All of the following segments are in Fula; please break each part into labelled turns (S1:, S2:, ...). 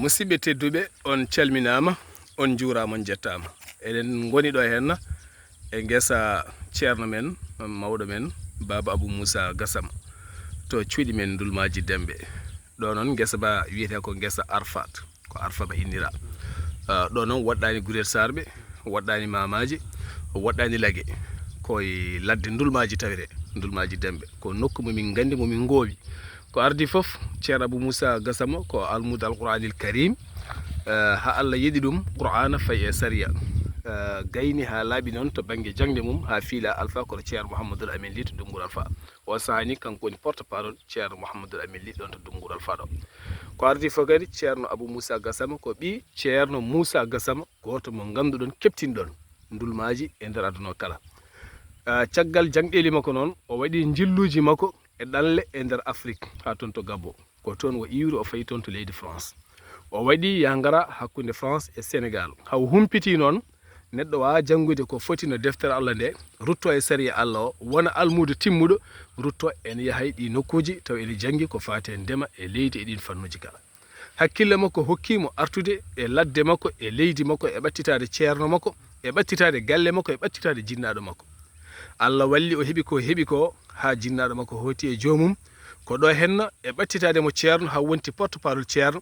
S1: musidɓe tedduɓe on calminama on juurama on jettama eɗen goni ɗo henna e guesa ceerno men mawɗo men Baba Abou Moussa Gassama to cuuɗi men Dulmaji Dembe ɗo noon guesa ba wiyete ko guesa Arfat ko Arfa ba innira ɗo noon waɗɗani Gurel Sarɓe waɗɗani Mamaji waɗɗani Lagge koye ladde Dulmaji tawire Dulmaji Dembe ko nokku momin gandi momin goowi ko ardi foof ceerno Abou Moussa Gassama ko almudo alqouranil karim ha Allah yiɗi ɗum qur'ana fayi e saria gayni ha laaɓi noon to banggue jangde mum ha fiila alpha koto ceerno Mouhamadoul Amin Ly to Doungour Alpha o sahani kanko woni porte parole ceerno Mouhamadoul Amin Ly ɗon to Doungour Alpha ɗo ko ardi fof kadi ceerno Abou Moussa Gassama ko ɓi ceerno Moussa Gassama goto mo ganduɗon keptinɗon Dulmaji e nder aduna kala caggal jangɗeli makko noon o waɗi jilluji makko e ɗalle e nder Afrique ha toon to Gabon ko toon o iwri o fayi toon to leydi France o waɗi yangara hakkude France e Sénégal haw humpiti noon neɗɗo wawa janngude ko foti no deftere Allah nde rutto e sariya Allah o wona almudo timmuɗo rutto ene yahay ɗi nokkuji taw ene janggi ko fate ndema e leydi e ɗin fannuji kala hakkille makko hokkimo artude e ladde makko e leydi makko e ɓattitade ceerno makko e ɓattitade galle makko e ɓattitade jinnaɗo makko Allah walli o heeɓi ko ha jinnaɗo makko hoti e jomum ko ɗo henna e ɓattitade mo ceerno ha wonti porte parole ceerno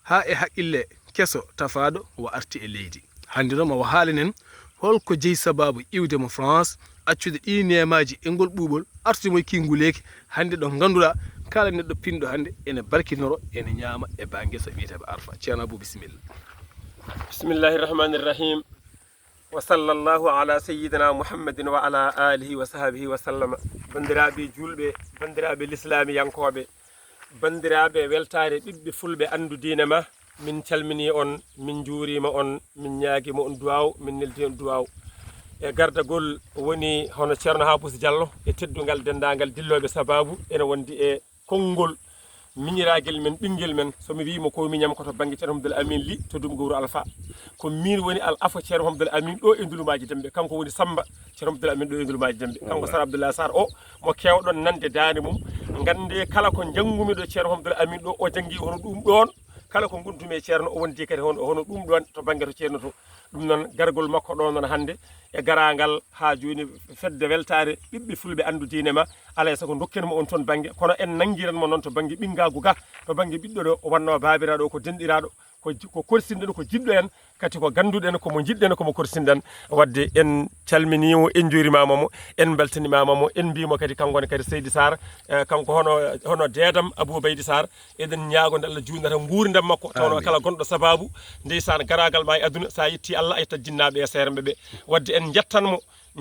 S1: ha e haqqille keso tafaɗo o arti e leydi hande noon mawo haalenen holko jeeyi sababu iwde mo France accude ɗi nemaji e ngol ɓuuɓol artude mo e kinguleki hande ɗo ganduɗa kala neɗɗo pinɗo hande ene barkinoro ene ñaama e banguesa wiyeteɓe Arfa ceerno Abou bisimilla
S2: bismillahi rahmani rahim wa sallallahu ala sayyidina muhammadin wa ala alihi wa sahbihi wa sallama bandiraɓe julɓe bandiraɓe l'islamiyankoɓe bandiraɓe weltare ɓiɓɓe fulɓe andu diine ma min calmini on min juurima on min ñaaguima on duwaw min neldi on duwaw e gardagol woni hono ceerno Habous Diallo e teddugal dendagal dilloɓe sababu ene wondi e konngol miñiraguel men ɓinguel men somi wimo ko miñam koto banggue ceerno Mouhamadoul Amin Ly to Doungour Alpha ko min woni al afa ceerno Mouhamadoul Amin ɗo e Dulmaji Dembe kanko woni Samba ceerno Mouhamadoul Amin ɗo e Dulmaji Dembe kanko Sara Abdoulaye Sarr o mo kewɗon nande dande mum gande kala ko janggumi ɗo ceerno Mouhamadoul Amin ɗo o janggui hono ɗum ɗon kala ko guntumi e ceerno o wondi kadi hono ɗum ɗon to banggue to ceerno to ɗum noon gargol makko ɗo noon hande e garagal ha joni fedde weltare ɓiɓɓe fulɓe andu diine ma alay saago dokkenmo on toon banggue kono en nangguiranmo noon to banggue ɓingagu ga to banggue ɓiɗɗo ɗo o wanno babiraɗo ko denɗiraɗo ko korsinɗen ko jiɗɗo en kadi ko ganduɗen komo jiɗɗen komo korsinɗen wadde en calminimo en juurimamamo en beltanimamamo en mbimo kadi kankone kadi Seydi Sarr kanko hono dedam Abou Baydy Sarr eɗen ñagonde Allah jurnata gurdam makko tawno kala gonɗo sababu ndeysan garagal ma e aduna sa yetti Allah a yettat jinnaɓe e seremɓe ɓe wadde en jettanmo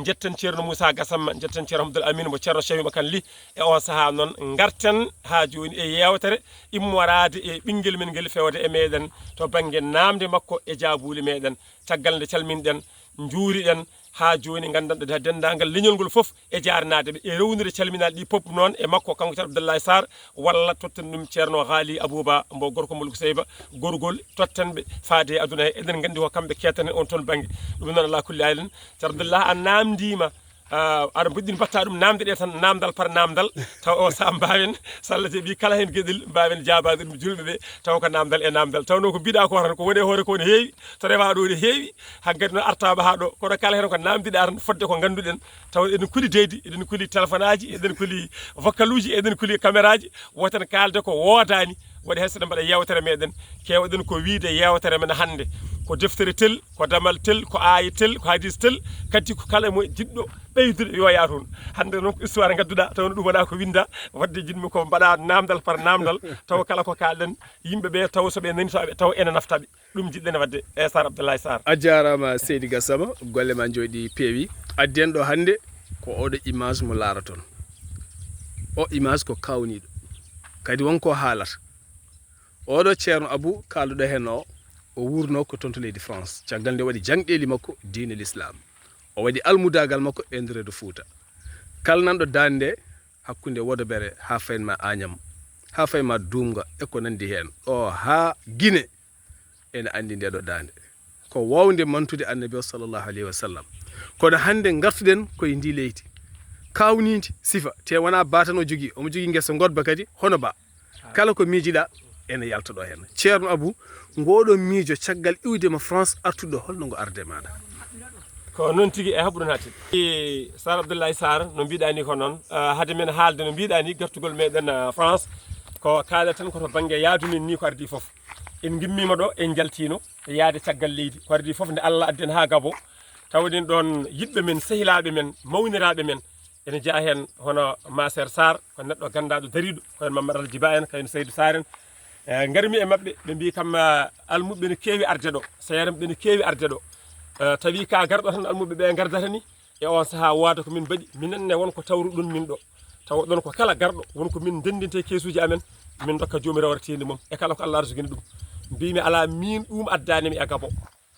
S2: jetten ceerno Moussa Gassama jetten ceerno Mouhamadoul Amin mo ceerno Cheikh Makan Ly e on saaha noon garten ha joni e yewtere immorade e ɓinguel men guel fewde e meɗen to banggue namde makko e jaabuli meɗen caggal nde calminɗen juuriɗen ha joni gandanɗo dendagal leñol ngol foof e jarnade ɓe e rewnude calminal ɗi pop noon e makko kanko ceerno Abdoulaye Sarr walla totten ɗum ceerno Haali Abouba mbo gorko Mulko Seyba gorgol tottenɓe faade aduna he eɗen gandi ko kamɓe ketanen on toon banggue ɗum noon ala kulli halen ceerno Abdoulaye a namdima aɗa mboɗɗini batta ɗum namde ɗe tan namdal par namdal taw o sa mbawen so Allah jaaɓi kala hen gueɗel mbawen jabade ɗum julɓe ɓe taw ko namdal e namdal tawno ko mbiɗa ko tan ko woni hoore ko ne heewi to rewa ɗo ne heewi hankkadi noon artama ha ɗo kono kala hen ko namdiɗa tan fodde ko ganduɗen taw eɗen kuuli deydi eɗen kuuli téléphone aji eɗen kuuli vocal uji eɗen kuuli caméra ji woten kalde ko wodani waɗi hayso ɗe mbaɗa yewtere meɗen kewɗen ko wiide yewtere men hande ko deftere tel ko damal tel ko aya tel ko hadis tel kadi ko kala mo jiɗɗo ɓeydude yo yaa toon hande noon ko histoire gadduɗa tawno ɗum wona ko winda wadde jinmi ko mbaɗa namdal par namdal taw kala ko kalɗen yimɓeɓe taw soɓe nani taw ene naftaɓe ɗum jiɗɗen wadde e Sar Abdoulaye Sarr
S1: a jarama Seydi Gassama golle ma jooɗi peewi adden ɗo hande ko oɗo image mo laaraton o image ko kawniɗo kadi wonko haalata oɗo ceerno Abou kalduɗo hen o wurno ko toon to leydi France caggal nde waɗi jangɗeli makko diine l'islam o waɗi almudagal makko e nder reedu Fouta kala nanɗo dande hakkude Wodobere ha faynma Agnam ha fayma Dumga e ko nandi hen o ha Guinée ene andi ndeɗo dande ko wawde mantude annabi o sallllahu alayhi wa sallam kono hande gartuɗen koye ndi leydi kawnidi sifa te wona batano jogui omo jogui guesa godba kadi hono ba kala ko miijiɗa ene yalta ɗo hen ceerno Abou ngoɗo miijo caggal iwdema France artuɗo holno ngo arde maɗa
S2: ko noon tigui e haɓɓuɗo naati Sar Abdoulaye Sarr no mbiɗa ni ko noon haade men haalde no mbiɗa ni gartugol meɗen France ko kaala tan koto banggue yaadumen ni ko ardi foof en gimmima ɗo en jaltino e yaade caggal leydi ko ardi foof nde Allah adden ha Gabon tawɗen ɗon yiɗɓe men sehilaɓe men mawniraɓe men ene jaa hen hono Maser Sarr ko neɗɗo gandaɗo dariɗo koyen Mamadou Aljiba en kayen Seydou Sarr en garmi e mabɓe ɓe mbi kam almuɓe ne kewi arde ɗo seeram ɓe ne kewi arde ɗo tawi ka garɗo tan almuɓe ɓe gardata ni e on saaha wooda ko min mbaɗi minenne wonko tawruɗon min ɗo taw ɗon ko kala garɗo wonko min dendinte keesuji amen min dokka jomirawo artinde mum e kala ko Allah arsugini ɗum mbimi ala min ɗum addanimi e Gabon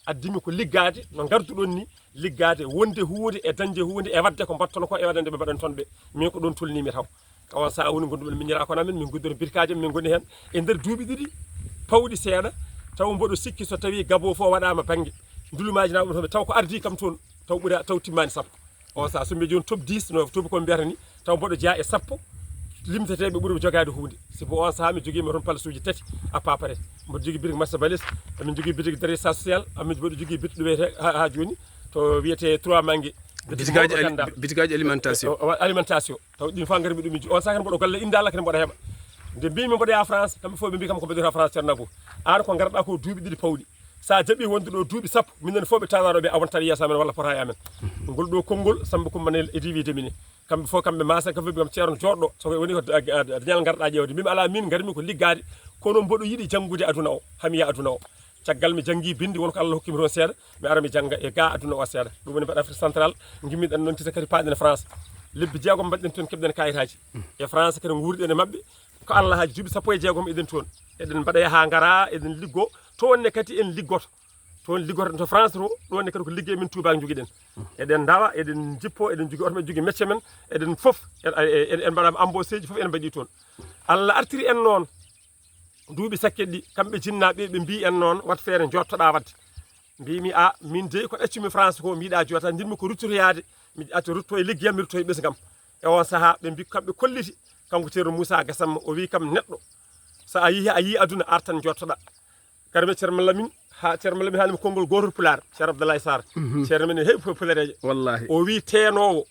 S2: addimi ko liggade no garduɗon ni liggade wonde huwode e dañde huwode e wadde ko battono ko e waɗande ɓe mbaɗan toon ɓe min ko ɗon tolnimi taw on saaha woni gonduɗon miñira kono amen min guddori birkaji min goni hen e nder duuɓi ɗiɗi pawɗi seeɗa taw mboɗo sikki so tawi Gabon fo waɗama banggue ndulumaji naɓe toon taw ko ardi kam toon taw ɓuura taw timmani sappo on saaha somi joni top 10 no tobi ko mbiyata ni taw mboɗo jeeya e sappo limteteɓe ɓuuri jogade hunde sibo on saaha mi joguima toon palasuji tati à peu près mboɗo jogui bitig Massa Balis min jogui bitig Darissa social amin mboɗo jogui bitig ɗo wiyete ha joni to wiyete 3 mangue bitigaji alimentation taw ɗin fa garmi ɗum on saaha mboɗo golle inde Allah kene mboɗo heeɓa nde mbimi mboɗo ya France kamɓe fof ɓe mbi kam ko mbeɗota France Ceerno Abou an ko garɗa ko duuɓi ɗiɗi pawɗi sa jaaɓi wonde ɗo duuɓi sappo minen fof ɓe tawanoɓe awontat yeeso amen walla pota e amen ngol ɗo konngol Samba Coumba e diwide mini kamɓe fof kamɓe masa kam kam ceerno joɗɗo soko woni ko dañal garɗa ƴewde mbimi ala min garmi ko liggade kono mboɗo yiiɗi janggude aduna o hami yiya aduna o caggal mi janggi bindi wonko Allah hokkimi toon seeɗa mi ara mi jangga e ga aduna o seeɗa ɗum woni mbaɗa Afrique central gimmiɗen noon tita kadi paaɗen France lebbi jeegom mbaɗɗen toon keɓɗen kayitaji e France kadi guurɗen e mabɓe ko Allah haaji duuɓi sappo e jeegom eɗen toon eɗen mbaɗa ha gara eɗen liggo toonne kadi en liggoto toon liggoto to France to ɗonne kadi ko liggey min Touba joguiɗen eɗen dawa eɗen jippo eɗen jogui oto men jogui métier men eɗen foof en mbaɗama embauché ji foof en mbaɗi toon Allah artiri en noon duuɓi sakket ɗi kamɓe jinnaɓe ɓe mbi en noon wat feere jottoɗa wadde mbimi a min de ko ɗaccumi France ko mi yiiɗa jota jinmi ko ruttotoyade mi acca rutto e liggeyam mi rutto e ɓesgam e on saaha ɓe mbi kamɓe kolliti kanko ceerno Moussa Gassama o wi kam neɗɗo so a yi aduna artan jottoɗa garme ceerno Lamine ha ceerno Lamine haalimi konngol gotol Pulaar ceerno Abdoulaye Sarr ceerno men heeɓi pulareje
S1: wallahi
S2: o wi teenowo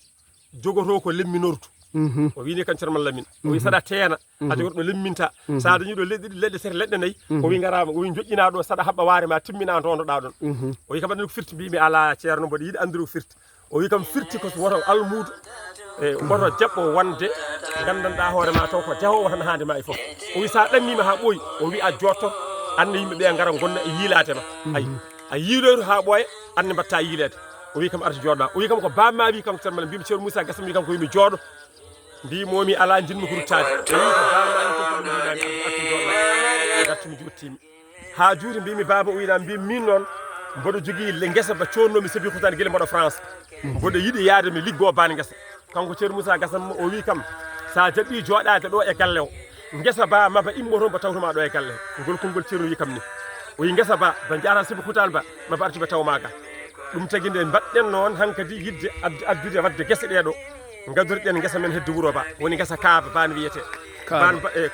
S2: jogoto ko lemminortu o wini kan ceerno Lamine o wi saɗa teena a jogoto ɗo lemminta sa dañi ɗo leɗɗe ɗiɗi leɗɗe tati leɗɗe nayyi o wi garama o wi joƴƴina ɗo saɗa haɓɓa waare ma timmina dondoɗa ɗon o wi kam aɗani ko firti mbimi ala ceerno mboɗo yiiɗi andude ko firti o wi kam firti ko woto almudo e woto jaɓɓo wonde gandanɗa hoore ma taw ko jahowo tan hande ma e foof o wi sa ɗannima ha ɓooyi o wi a jotto anne yimɓeɓe gara gonna e yiilade ma ayi a yiiloyto ha ɓooya anne mbatta yiilede o wi kam arta jooɗma o wi kam ko bamma wi kam ceerno mbimi ceerno Moussa Gassama wi kam ko yimi jooɗo mbimomi ala jinmi ko ruttade o wi ko bamma wi ko mbimami arta jooɗma gartumi jottimi ha juuti mbimi baba o wina mbimi min noon mboɗo jogui guesa ba connomi saabi hutade guila mbaɗo France mboɗo yiiɗi yaade mi liggo bane guesa kanko ceerno Moussa Gassama o wi kam sa jaɓɓi jooɗade ɗo e galle o guesa ba maba immo toon ba tawtoma ɗo e galle ngol konngol ceerno wi kam ni o wi guesa ba jara sibo hutale ba maba artuɓe tawmaga ɗum tagui nde mbaɗɗen noon hankkadi yidde addude wadde guese ɗeɗo gadoriɗen guesa men hedde wuuro ba woni guesa kaaba bane wiyete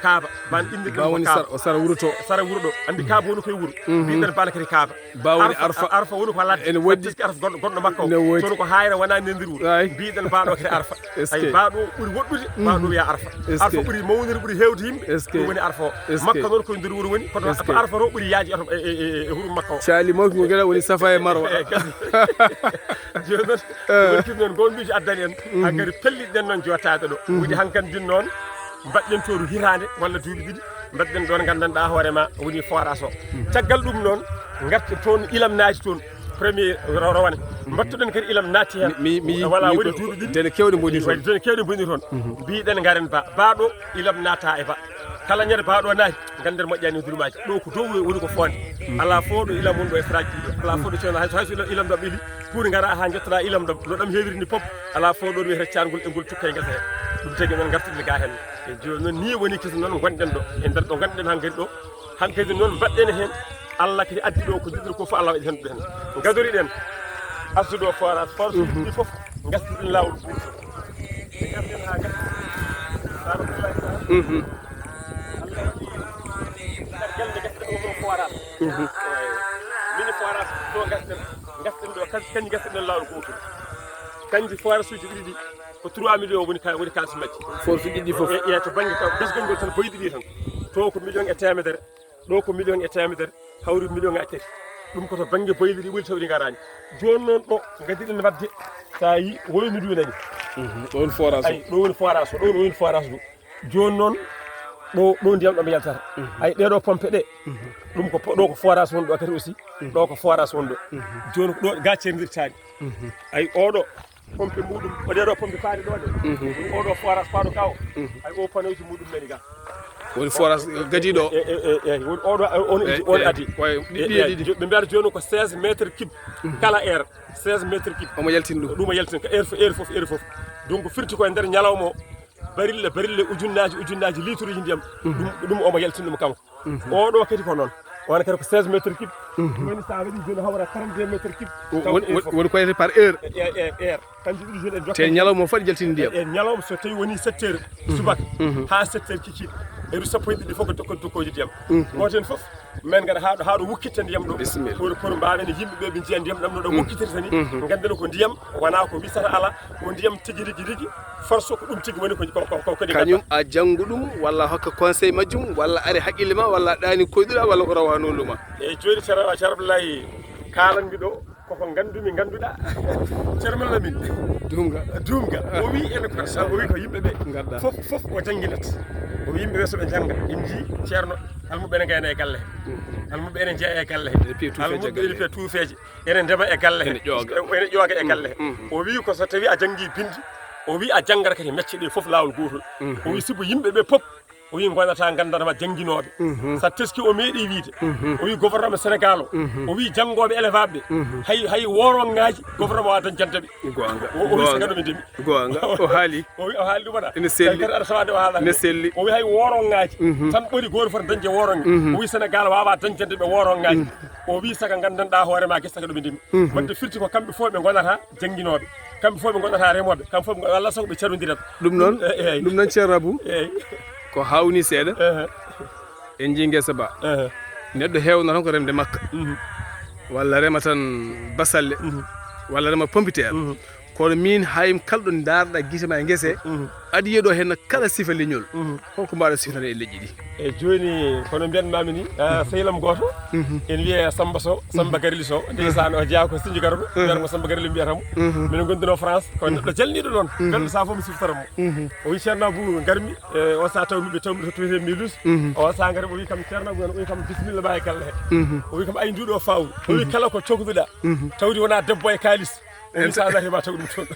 S2: kaaba ban inde
S1: ba woni sara wuuro to
S2: sara wuuro ɗo andi kaaba woni koye wuuro mbiɗen bana kadi kaaba
S1: ba woni
S2: arfa woni ko ladde
S1: ene woɗɗi
S2: arfa goɗɗo makka o toon ko hayra wona nendir wuuro mbiɗen mbaɗo kadi arfa ay mbaɗo ɓuuri woɗɗude mbaɗo wiya arfa arfa ɓuuri mawnire ɓuuri hewde yimɓe ɗum woni arfa o makka noon koye nder wuuro woni koto arfa to ɓuuri yaaji e huuro makka o
S1: cali mawki ngo gueɗa woni safa e marwa
S2: joni noon wonti noon gon mbijo addani en hankadi pelliɗen noon jottade ɗo woni hankkadi noon mbaɗɗen toon hitande walla duuɓi ɗiɗi mbaɗɗen ɗon gandanɗa hoorema woni forage o caggal ɗum noon garta toon ilam naati toon premier rowane mbattuɗen kadi ilam naati hen voilà woni duuɓi ɗiɗi
S1: dene kewɗe boni toon
S2: dene kewɗe boni toon mbiɗen garen ba baɗo ilam naata e ba kala ñande baɗo naati ganden moƴƴani dulumaji ɗo ko dow woni ko fonde ala fo ɗo ilam woni ɗo e saraji ɗiɗo ala fo ɗo ceerno hayso ilam ɗam ɓiili pour gara ha jettoɗa ilam ɗam no ɗam heewiri ni pop ala fo ɗo wiyete cargol e ngol tukka e guesa he ɗum tagui noon gartiɗen ga hen e joni noon ni woni kesa noon gonɗen ɗo e nder ɗo ganduɗen hankkadi ɗo hankkadi noon mbaɗɗen hen Allah kadi addi ɗo ko jiɗɗen ko fof Allah waɗi hen ɗo hen gadoriɗen arsude o forage ɗi foof gastiɗen lawol garden ha gasti forage mini forage ɗo gasɗen ɗo kañƴi gasɗen lawol gotum kanji forage uji ɗiɗi ko 3 millions woni kalis majji
S1: force ɗiɗi fof
S2: e to banggue taw gasgol ngol tan boyɗiɗi tan to ko million e temedere ɗo ko million e temedere hawri million e tati ɗum koto banggue boyliɗi ɓuuri tawɗi garani joni noon ɗo gadiɗen wadde sa yi woynu ndu nani
S1: ɗo woni forage
S2: ay ɗo woni forage o ɗo woni forage ndu joni noon ɗo ndiyam ɗomo yaltata ay ɗeɗo pompe ɗe ɗum ko ɗo ko forage won ɗo kadi aussi ɗo ko forage won ɗo joni ko ɗo ga cerdirtani ay oɗo pompe muɗum o ɗeɗo pompe paari ɗo ɗe ɗum oɗo forage paɗo kaw ay o panuji muɗum nani ga
S1: woni forage gadiɗo
S2: woni oɗo on adi ɓe mbiyata joni ko 16 métres cube kala heure 16 métres cube
S1: omo yaltin ɗum
S2: ɗum o yaltin ko heure foof donc firti koye nder ñalawma o barille ujunnaji litre uji ndiyam ɗum omo yaltin ɗum kanko oɗo kadi ko noon wona kadi ko 16 métres cube woni sa waɗi joni hawra 32 métres cube
S1: woni koyete par heure
S2: heure kanji ɗiɗi joni en
S1: te ñalawma o fadi jaltini ndiyam
S2: e ñalawma so tawi woni 7 heures subaka ha 7 heures kikiɗe heure sappo e ɗiɗi fof ko dokkoji ndiyam goten foof min gada haɗo wukkitta ndiyam ɗo pour mbawen yimɓeɓe ɓe jiiya ndiyam ɗam ɗo wukkitirta ni gandene ko ndiyam wona ko wisata ala ko ndiyam tigui rigui force ko ɗum tigui woni ko kadi
S1: kañum a janggo ɗum walla hokka conseil majjum walla ari haqqille ma walla ɗani koyɗuɗa walla ko rawa nonduma
S2: eyyi joni ceerno Abdoulaye kalanmi ɗo koko gandumi ganduɗa ceerno min dumga o wi ene ko o wi ko yimɓeɓe foof o jangguinat o wi yimɓeɓe soɓe jangga ɗim ji ceerno almuɓe ene gayna e galle he almuɓe ene jeeya e galle he almuɓe ene piya tuufeje ene ndema e galle he ene ƴooga e galle he o wi ko so tawi a janggui bindi o wi a janggata kadi mecce ɗe foof lawol gotol o wi sibo yimɓeɓe pop o wi gonata gandanma jangguinoɓe sa teski o meeɗi wiide o wi gouvernement Sénégal o wi janggoɓe élevage ɓe hay worongaji gouvernement wa dañjantaɓe o wi saga ɗumi ndemi
S1: o haali
S2: o haali ɗum waɗa
S1: ene selli
S2: kadi aɗa sawade o haala
S1: ne selli
S2: o wi hay worongaji tan ɓuri goto foti dañde woronge o wi Sénégal wawa dañjande ɓe worongaji o wi saga gandanɗa hoorema guesa saga ɗumi ndemi wadde firti ko kamɓe fof ɓe gonata jangguinoɓe kamɓe fof ɓe gonata remoɓe kamɓe fof Allah sago ɓe carodirat
S1: ɗum noon ceerno Abou ko hawni seeɗa en jii guesa ba neɗɗo hewna tan ko remde makka walla rema tan basalle walla rema pompiteer kono min hayim kalɗo darɗa guitema e guese aɗa yiiɗo hen kala sifa leñol holko mbaɗa sifnade e leƴƴi ɗi
S2: e joni kono mbiyanmami ni sehlam goto en wiye Samba Garili Sow ndeysan o jeeya ko Sinji Garoɗo mbiyatamo Samba Garili mbiyatamo minen gonduno France ko neɗɗo jalniɗo ɗon belɗo sa fof mi siftoramo o wi ceerno Abou garmi o sa tawmiɓe to tuwete milus o sa gari o wi kam ceerno Abou o wi kam bisimilla ma e galle he o wi kam ay nduɗo fawru o wi kala ko cohluɗa tawdi wona debbo e kalis o wi sa arima taw ɗum toon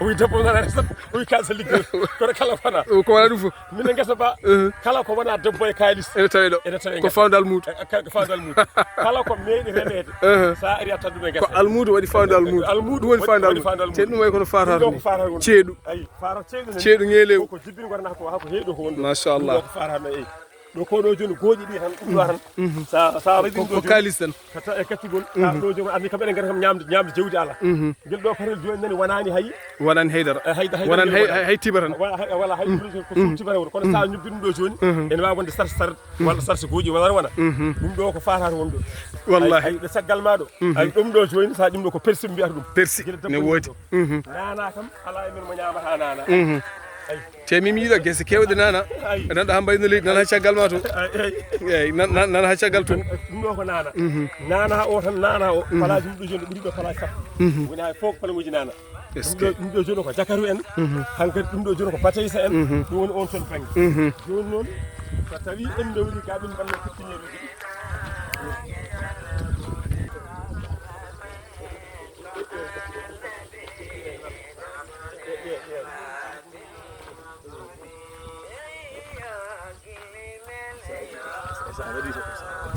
S2: o wi debbo nanata tan o wi kalsa liggoy kono kala kona
S1: ko wona ɗum fof
S2: minen guesa ba kala ko wona debbo e kalis
S1: ene tawi ɗo ko fawde almudo
S2: kala ko meeɗi remede sa ari a tan ɗum e guesa
S1: ko almudo waɗi fawde almudo woni fawde almudo te ɗum way kono fatata ni ceeɗu
S2: ayi fara
S1: ceeɗu ngelew
S2: ko jibbini gorna ko hako heeɗo ko wonɗo
S1: machallah
S2: ko farano eyi ɗo ko ɗo joni gooƴi ɗi tan ɗum ɗo tan sa waɗi ɗum
S1: ko kalis tan
S2: e kaccugol ɗo joni andi kam enen gari kam ñamde jewdi ala guel ɗo parel joni nani wonani
S1: haydara wonani hay tiba tan
S2: wala hay ko sumtibare won kono sa ñubbi ɗum ɗo joni ene wawi wonde sar walla sarse gooƴi wona ɗum ɗo ko fatata won ɗo
S1: wallahi
S2: ɗo saggal ma ɗo ay ɗum ɗo joni sa ɗum ɗo ko persi mbiyata ɗum
S1: persi ne woodi
S2: nana kam ala e men mo ñamata nana
S1: te mimi yiiɗo guese kewɗe nana nanɗo ha mbayno leydi nana ha caggal ma toon eyyi nana ha caggal toon
S2: ɗum ɗo ko nana nana o tan nana o palaji ɗum ɗo joni ɓuuri ɗo palaji sappo woni hay fof palamuji nana ɗum ɗo joni ko jakaru en hankkadi ɗum ɗo joni ko bataysa en ɗum woni on toon banggue joni noon so tawi en dewri ka ɗum mbanno kettiñeɗo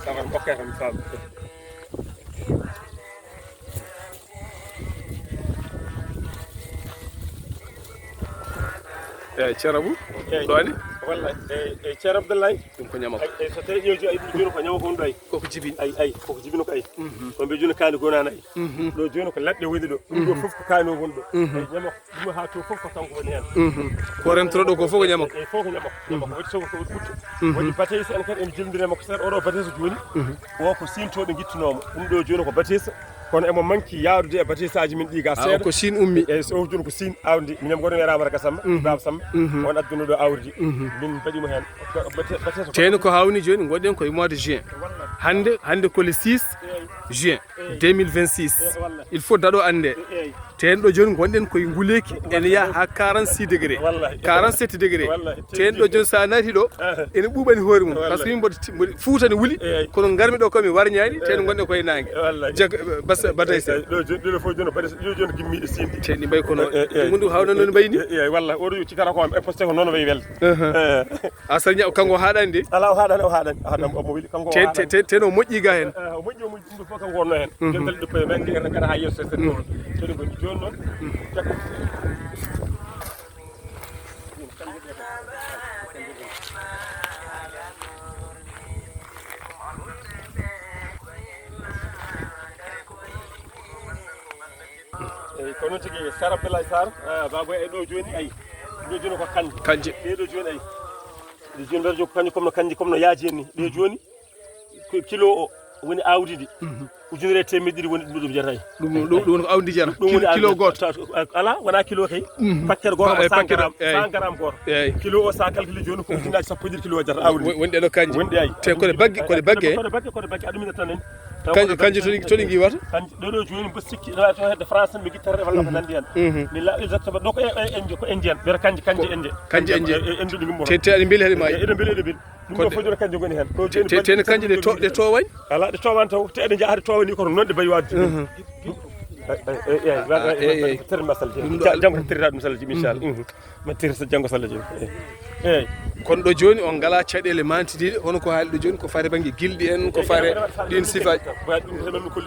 S2: sawan bokke kam fam
S1: ceerno Abou ɗo ni
S2: wallahi e ceerno Abdoulaye
S1: ɗum ko ñamako
S2: so tawi ƴeewi joni ko ñamako ɗo
S1: koko jibini
S2: ay koko jibino ko ay on ɓe joni kaani gonani ay ɗo joni ko leɗɗe woni ɗo ɗum ɗo fof ko kaani o woni ɗo ñamako ɗum ha to fof ko kanko woni hen
S1: ko remtoro ɗo ko fof ko ñamako
S2: e fof ko ñamako waɗi sogo ko waɗi ɓutto waɗi bateyse en kadi en jildirema ko seeɗa oɗo bateyse joni o ko sintoɓe guittunomo ɗum ɗo joni ko bateyse kono emo manki yaarude e bateyse aji min ɗi ga seeɗa
S1: ko Chine ummi
S2: eyyi so joni ko Chine awdi minen goɗo wiyama Raka Samba Baba Samba on adduno ɗo awdi min mbaɗimo hen bateyse
S1: teno ko hawni joni gonɗen koye mois de juin hande ko le 6 juin 2026 il faut daɗo ande ten ɗo joni gonɗen koye nguleki ene yaha ha 46 degré 47 degré ten ɗo joni sa nati ɗo ene ɓuɓani hoore mum par ce que min mboɗo Fouta ne wuuli kono garmi ɗo komi warñani ten gonɗen koye nangue batay se
S2: ɗo fof joni bateyse ɗo joni gimmiɗe sinde
S1: ten ɗi mbay kono gundu hawna noon mbayni
S2: eyyi wallahi oɗo cikata ko e poste ko noon wayi welde
S1: a saña kanko haɗani de
S2: ala o haɗani omo weeli kanko
S1: ten o moƴƴi ga hen
S2: o moƴƴi ɗum ɗo fof kanko wonno hen jondal ɗo koye men gara ha yesso sen toon toɗi goni joni noon eyyi ko noon tigui Sar Abdoulaye Sarr Baba e ɗo joni ayi ɗo joni ko kanje ɗeɗo joni ayi ɗe joni mbeɗa jogui kañum comme no yaaji en ni ɗe joni kilo o woni awdi ndi ujunere temedde ɗiɗi woni ɗum jarayi
S1: ɗum ko awdi jara kilo goto
S2: ala wona kilo kay paquet goto ko 100 grammes 100 grammes goto kilo o sa calcule joni ko ujunaji sappo e ɗiɗi kilo jara awdi
S1: woni ɗeɗo kanji
S2: woni ɗe ay
S1: te kode bagge
S2: adumina tan en
S1: kanji toɗi giwata
S2: kanji ɗoɗo joni mbo sikki to hedde France mi guittare walla ko nandi hen mi la exactement ɗo ko indien bere kanji indien endu ɗi gummo
S1: te aɗa beeli haɗe maji
S2: eɗen beeli ɗum ɗo fof joni kanji goni hen
S1: tene kanji ɗe towañ
S2: ala ɗe towan taw te eɗe jahade towa ni kono noon ɗe mbayi wadde eyyi tere masal janggo tirita ɗum sallaji inchallah ma tirta janggo sallaji eyyi
S1: kono ɗo joni on ngala caɗele mantidiɗe hono ko haali ɗo joni ko fare banggue guilɗi en ko fare ɗin sifaji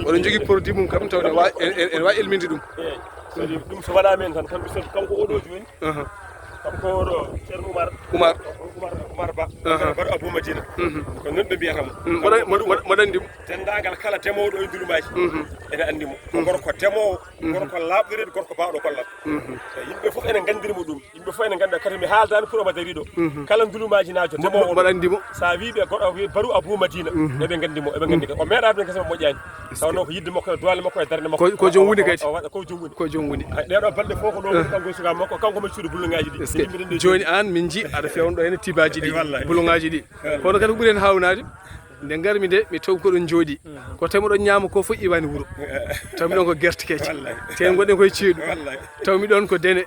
S1: oɗon jogui produit mum kam tawne ene wawi elminde ɗum
S2: eyyi ɗum so waɗama en tan kanko oɗo joni kanko oɗo ceerno Oumar Ba baɗo Abou Madina ko noon ɓe mbiyatamo
S1: moɗo andimo
S2: dendagal kala ndemowo ɗo e ndulumaji ene andimo ko gorko ndemowo gorko labɗoreɗo gorko bawɗo gollal yimɓe foof ene gandirimo ɗum yimɓe foof ene ganda kadi mi haaldani pour omo dari ɗo kala ndulumaji najo ndemowo
S1: moɗo andimo
S2: sa wiɓe goɗo baɗo Abou Madina eɓe gandimo eɓe gandi o meeɗa ɗum kesema moƴƴani tawno ko yidde makko e doole makko e darde makko
S1: ko jom woni kadi
S2: ko jom woni ɗeɗo balɗe fof ko ɗo kanko e suka makko kanko mo cuuɗo bulloŋaji ɗi
S1: joni an min ji aɗa fewno ɗo hene tibaji ɗi bulloŋaji ɗi kono kadi ko ɓuuri hen hawnade nde garmi nde mi tawi koɗon jooɗi ko tawi moɗon ñaama ko fof iwani wuuro tawmi ɗon ko guerte kecce ten gonɗen koye ceeɗu tawmi ɗon ko dene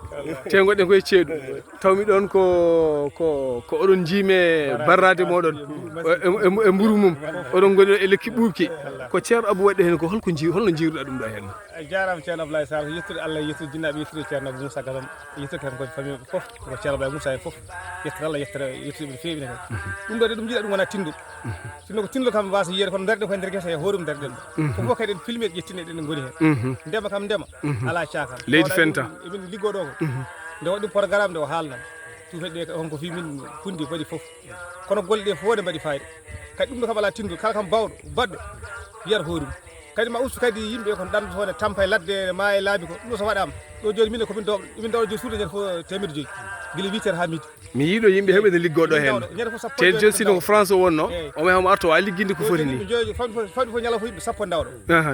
S1: ten gonɗen koye ceeɗu tawmi ɗon ko oɗon jiime barrade moɗon e mburu mum oɗon goni ɗo e lekki ɓuubki ko ceerno Abou waɗi hen ko holno jiiruɗa ɗum ɗo hen
S3: jarama ceerno Abdoulaye Sarr yettude Allah yettude jinnaɓe yettude ceerno Abou Moussa Gassama yettude tan koye famille foof ko ceerno Abdoulaye Moussa en foof yettere Allah yettude ɓe feewi ne ɗum ɗo de ɗum jiiɗa ɗum wona tindude sinno ko tindude kam wasa yiyede kono darɗen koye nder guesa e hoore mum darɗen ɗo fof kadi en filmé ƴettine ɗen goni hen ndema kam ndema ala cakal
S1: leydi fenta
S3: emin liggo ɗo ko nde waɗi programme nde o haalnam tuuteɗe honko fi min fundi waɗi foof kono golle ɗe fof ɗe mbaɗi fayida kadi ɗum ɗo kam ala tindude kala kam bawɗo baɗɗo yiyata hoore mum kadi ma ustu kadi yimɓe kon ɗanɗo toon e tampa e ladde ma e laabi ko ɗum ɗo so waɗama ɗo joni min komin dawɗo joni suudu ñande fof 1.5 guila 8 heures ha midi
S1: mi yiiɗo yimɓe heɓe ne liggoɗo hen te joni sino ko France o wonno omo hemo arto wawi ligguinde ko foti ni
S3: famɗi fof ñala fo yimɓe sappo dawɗo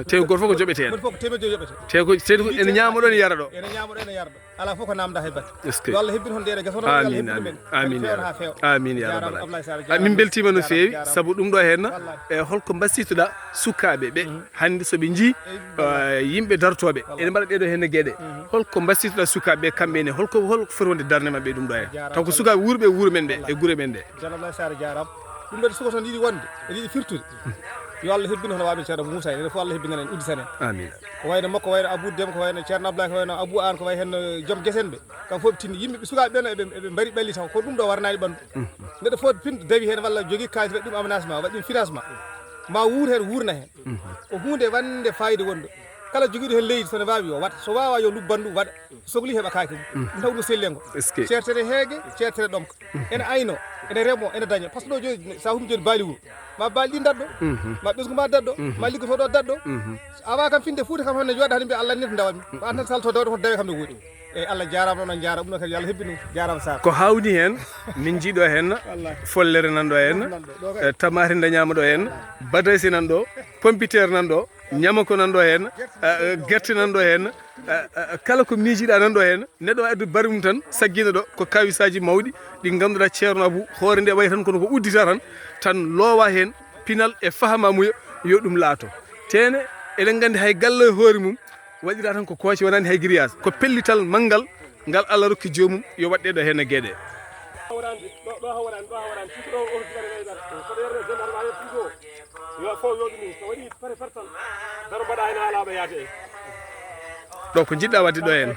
S1: te goto fof ko joɓeteɗo
S3: goto fof ko 1.5 yoɓete
S1: te ko ene ñamoɗo ne yara ɗo
S3: ene ñamoɗo ene yara ɗo ala fof ko namda hay batte
S1: est ce que
S3: yo Allah hebbin hon ɗeɗe guesa hono
S1: amin amin ya rabbal min beltima no fewi saabu ɗum ɗo henna e holko bassitoɗa sukkaɓe ɓe hande soɓe jii yimɓe dartoɓe ene mbaɗa ɗeɗo henne gueɗe holko bassitoɗa sukaɓe kamɓe ne holko foti wonde darde mabɓe ɗum ɗo hen taw ko sukaɓe wuurɓe wuuro men ɓe e guure men ɗe
S3: ceerno Abdoulaye Sarr jarama ɗum ɗo suka toon yiiɗi wonde ene yiiɗi firtude yo Allah hebbin hono waɓe ceerno Moussa en fof Allah hebbina en udditan en
S1: amin
S3: ko wayno makko wayno Abou Deme ko wayno ceerno Abdoulaye ko wayno Abou An ko way hen joom guesen ɓe kam fof tinni yimɓe sukaɓe ɓen eɓe mbari ɓalli taw ko ɗum ɗo warnani ɓandu neɗɗo fof pinɗo dawi hen walla jogui kalis waɗi ɗum aménagement waɗi ɗum financement ma wuur hen wurna hen ko hunde wande fayida wonɗo kala jogiiɗo hen leydi sone wawi yo waɗa so wawa yo lubban ɗum waɗa sohli heɓa kaake mum tawɗum sellengo ceertere heege ceertere ɗomka ene ayno ene remo ene daña par ce que ɗo joni sa humi joni baali wuro ma baali ɗi dadɗo ma ɓesgu ma dadɗo ma liggotoɗo dadɗo awa kam finde Fouta kam hande jooɗa hade mbiya Allah neti dawatmi ko an tan salto dawde ko dawe kam ne woɗi eyyi Allah jarama noon jarama ɗum noon kadi Allah hebbi ɗum jarama Sara
S1: ko hawni hen min jiiɗo henna follere nanɗo henna tamate dañama ɗo henna badayse nanɗo pompiteure nanɗo ñamako nanɗo henna guerte nanɗo henna kala ko miijiɗa nanɗo henna neɗɗo addu bari mum tan saggino ɗo ko kawisaji mawɗi ɗi ganduɗa ceerno Abou hoore nde wayi tan kono ko uddita tan loowa hen pinal e fahamamuya yo ɗum laato tene eɗen gandi hay galle hoore mum waɗira tan ko kooce wonani hay grillage ko pellital manggal ngal Allah rokki jomum yo waɗɗe ɗo hen e gueɗe ɗo ko jiɗɗa wadde ɗo hen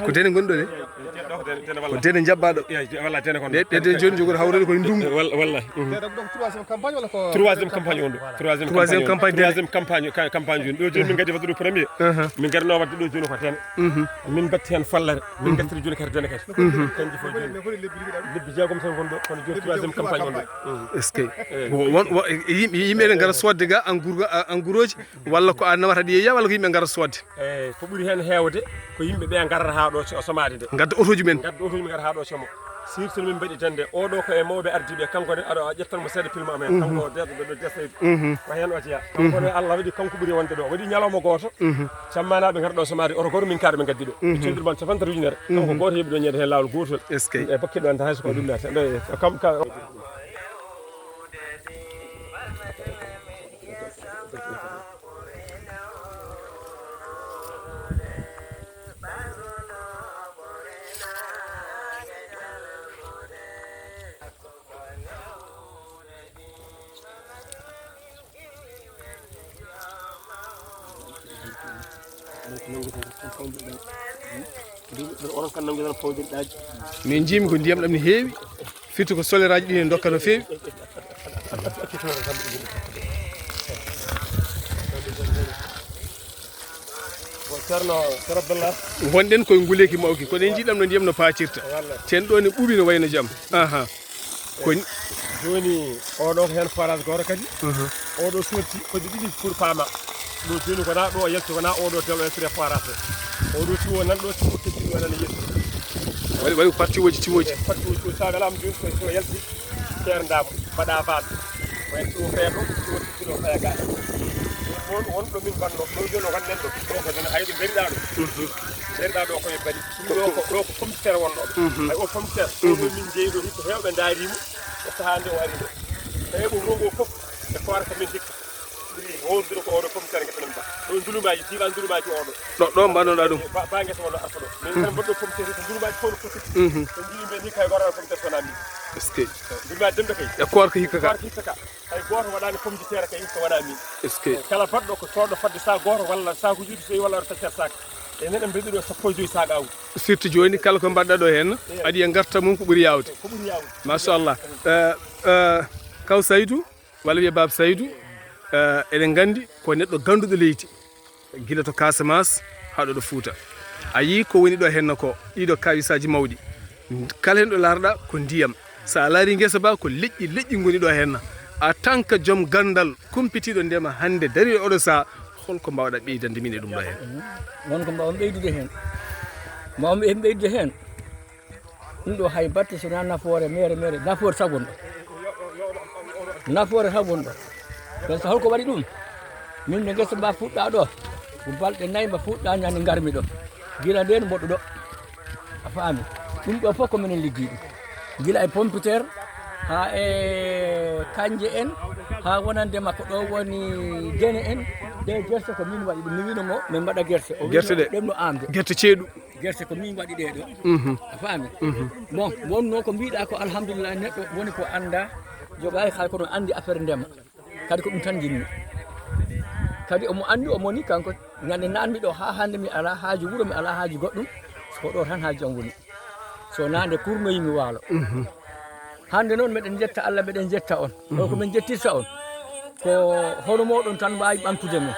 S1: ko dene gonɗo de ko dene jabbaɗo ɗe joni jogoto hawrede koye ndungu
S2: wallahi
S3: troisiéme campagne walla ko
S1: troisiéme campagne
S2: troisiéme campagne joni ɗo joni min gaddi wadde ɗo premier min garno wadde ɗo joni ko ten min batti hen fallare min gattiri joni kadi dene kadi kanji fo joni lebbi jeegom tan gonɗo kono joni troisiéme campagne wonɗo
S1: est ce que yimɓe ne gara sodde ga en gros ji walla ko a nawata ɗi yeeya walla ko yimɓe gara sodde
S2: eyyi ko ɓuuri hen heewde ko yimɓe ɓe garata ha ɗo somade de
S1: gadda auto ji men
S2: gadda auto ji men gara ha ɗo somo surtout min mbaɗi tande oɗo ko e mawɓe ardiɓe kanko ne aɗa ƴettanmo seeɗa pilma amen kanko deɗo ɗo desayde ko hen o jeeya kanko ne Allah waɗi kanko ɓuuri wonde ɗo waɗi ñalawma goto cammanaɓe gara ɗo somade oto goto min kaɗa ɓe gaddi ɗo cendirman capantati ujunere kanko goto heeɓi ɗo ñeede hen lawol gotol
S1: est ce que
S2: e bakkiɗo anta hayso ko ɗum nata kam
S1: min jimi ko ndiyam ɗam ne heewi firti ko soleraji ɗi ne dokka no feewi
S2: ceerno Abdallah
S1: wonɗen koye nguleki mawki kono en jiiɗam no ndiyam no paacirta ten ɗo ne ɓuuɓi no wayno jaam ko
S2: joni oɗo ko hen forage goto kadi oɗo sorti kodi ɗiɗi pour fama ɗo joni wona ɗo yalti wona oɗo tel o yaltire forage oɗo tiwo nan ɗo tiwo keddi ɗo nana yetti
S1: waɗi ko parti tiwoji
S2: o sa welama joni so yalti ceerdama mbaɗa bal o yalti o feeɗo tiwo tiddiɗo faya ga wonɗo min banno ɗo joni o gonɗen ɗo ɗo ko joni hayɗo gariɗa ɗo koye bari ɗo ko computere wonɗo ɗo hay o computere ɗo min jeeyiɗo hikko hewɓe daarimo e sahande o ari ɗo tawi ɓo wuro ngo foof e koora ko min hikka wondiro ko oɗo computere guesamen ba ɗo ndulumaji jiiɗa ndulumaji oɗo
S1: ɗo mbannoɗa ɗum
S2: ba guesa wonɗo arta ɗo min tan mbaɗɗo computere ko ndulumaji fof no foti so jiimi ɓe ni kay gorano computere sona min
S1: est ce que
S2: ndulumaji demde kay
S1: e koor ko hikka ka
S2: hay goto waɗani computere kay hikka waɗa min
S1: est ce que
S2: kala baɗɗo ko coɗɗo fadde sac goto walla sac uji so walla waɗa taccere sac e neɗɗo mbeɗi ɗo sappo e joyyi sac awdi
S1: surtout joni kala ko mbaɗɗa ɗo hen aɗa yiya garta mum ko ɓuuri yawde machallah kaw Saydou walla wiye Baba Saydou eɗen gandi ko neɗɗo ganduɗo leydi guila to Casamance haɗo ɗo Fouta a yi ko woni ɗo henna ko ɗiɗo kawisaji mawɗi kala hen ɗo laarɗa ko ndiyam sa laari guesa ba ko leƴƴi goni ɗo henna en tant que joom gandal kumpitiɗo ndema hande dari oɗo sa holko mbawɗa ɓeydande min e ɗum ɗo hen
S4: wonko mbawmi ɓeydude hen mawmi ɓeydude hen ɗum ɗo hay batte sona nafoore mere nafoore sagonɗo nafoore sagonɗo par ce que holko waɗi ɗum min no guesa mba fuɗɗa ɗo ko balɗe nayyi mba fuɗɗa ñande garmi ɗo gila nden mboɗo ɗo a faami ɗum ɗo fof ko minen liggi ɗum gila e pompiteure ha e kanje en ha wonandema ko ɗo woni dene en ɗe guerte ko min waɗi ɗum mi winomo min mbaɗa guerte
S1: ɗe
S4: ɗemno amde
S1: guerte ceeɗu
S4: guerte ko min waɗi ɗe ɗo a faami bon wonno ko mbiɗa ko alhamdulillah neɗɗo woni ko anda joɓayi hay kono andi affaire ndema kadi ko ɗum tan jinmi kadi omo andi omo ni kanko ñande nanmi ɗo ha hande mi ala haaju wuuro mi ala haaju goɗɗum ko ɗo tan haaju am woni so nande kurnoyimi waalo hande noon meɗen jetta Allah meɗen jetta on ɗo ko min jettirta on ko hono moɗon tan wawi ɓamtude men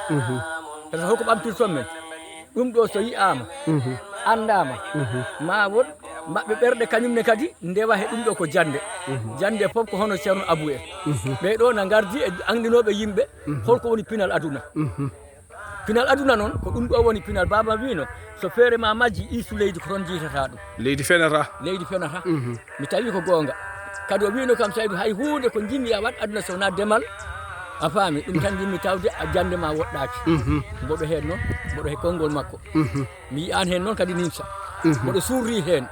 S4: par ce que holko ɓamtirton men ɗum ɗo so yiyama andama ma won maɓɓe ɓerɗe kañumne kadi ndewa he ɗum ɗo ko jande jande fof ko hono ceerno Abou en ɓeɗo na gardi e andinoɓe yimɓe holko woni pinal aduna pinal aduna noon ko ɗum ɗo woni pinal baba wino so feere ma majji isu leydi ko toon jiitata ɗum
S1: leydi fenata
S4: mi tawi ko gonga kadi o wino kam Saydou hay hunde ko jimmi a wat aduna sowona demal a faami ɗum tan jimmi tawde a jande ma woɗɗaki mboɗo hen noon mboɗo he konngol makko mi yiyani hen noon kadi nimsa mboɗo surri hen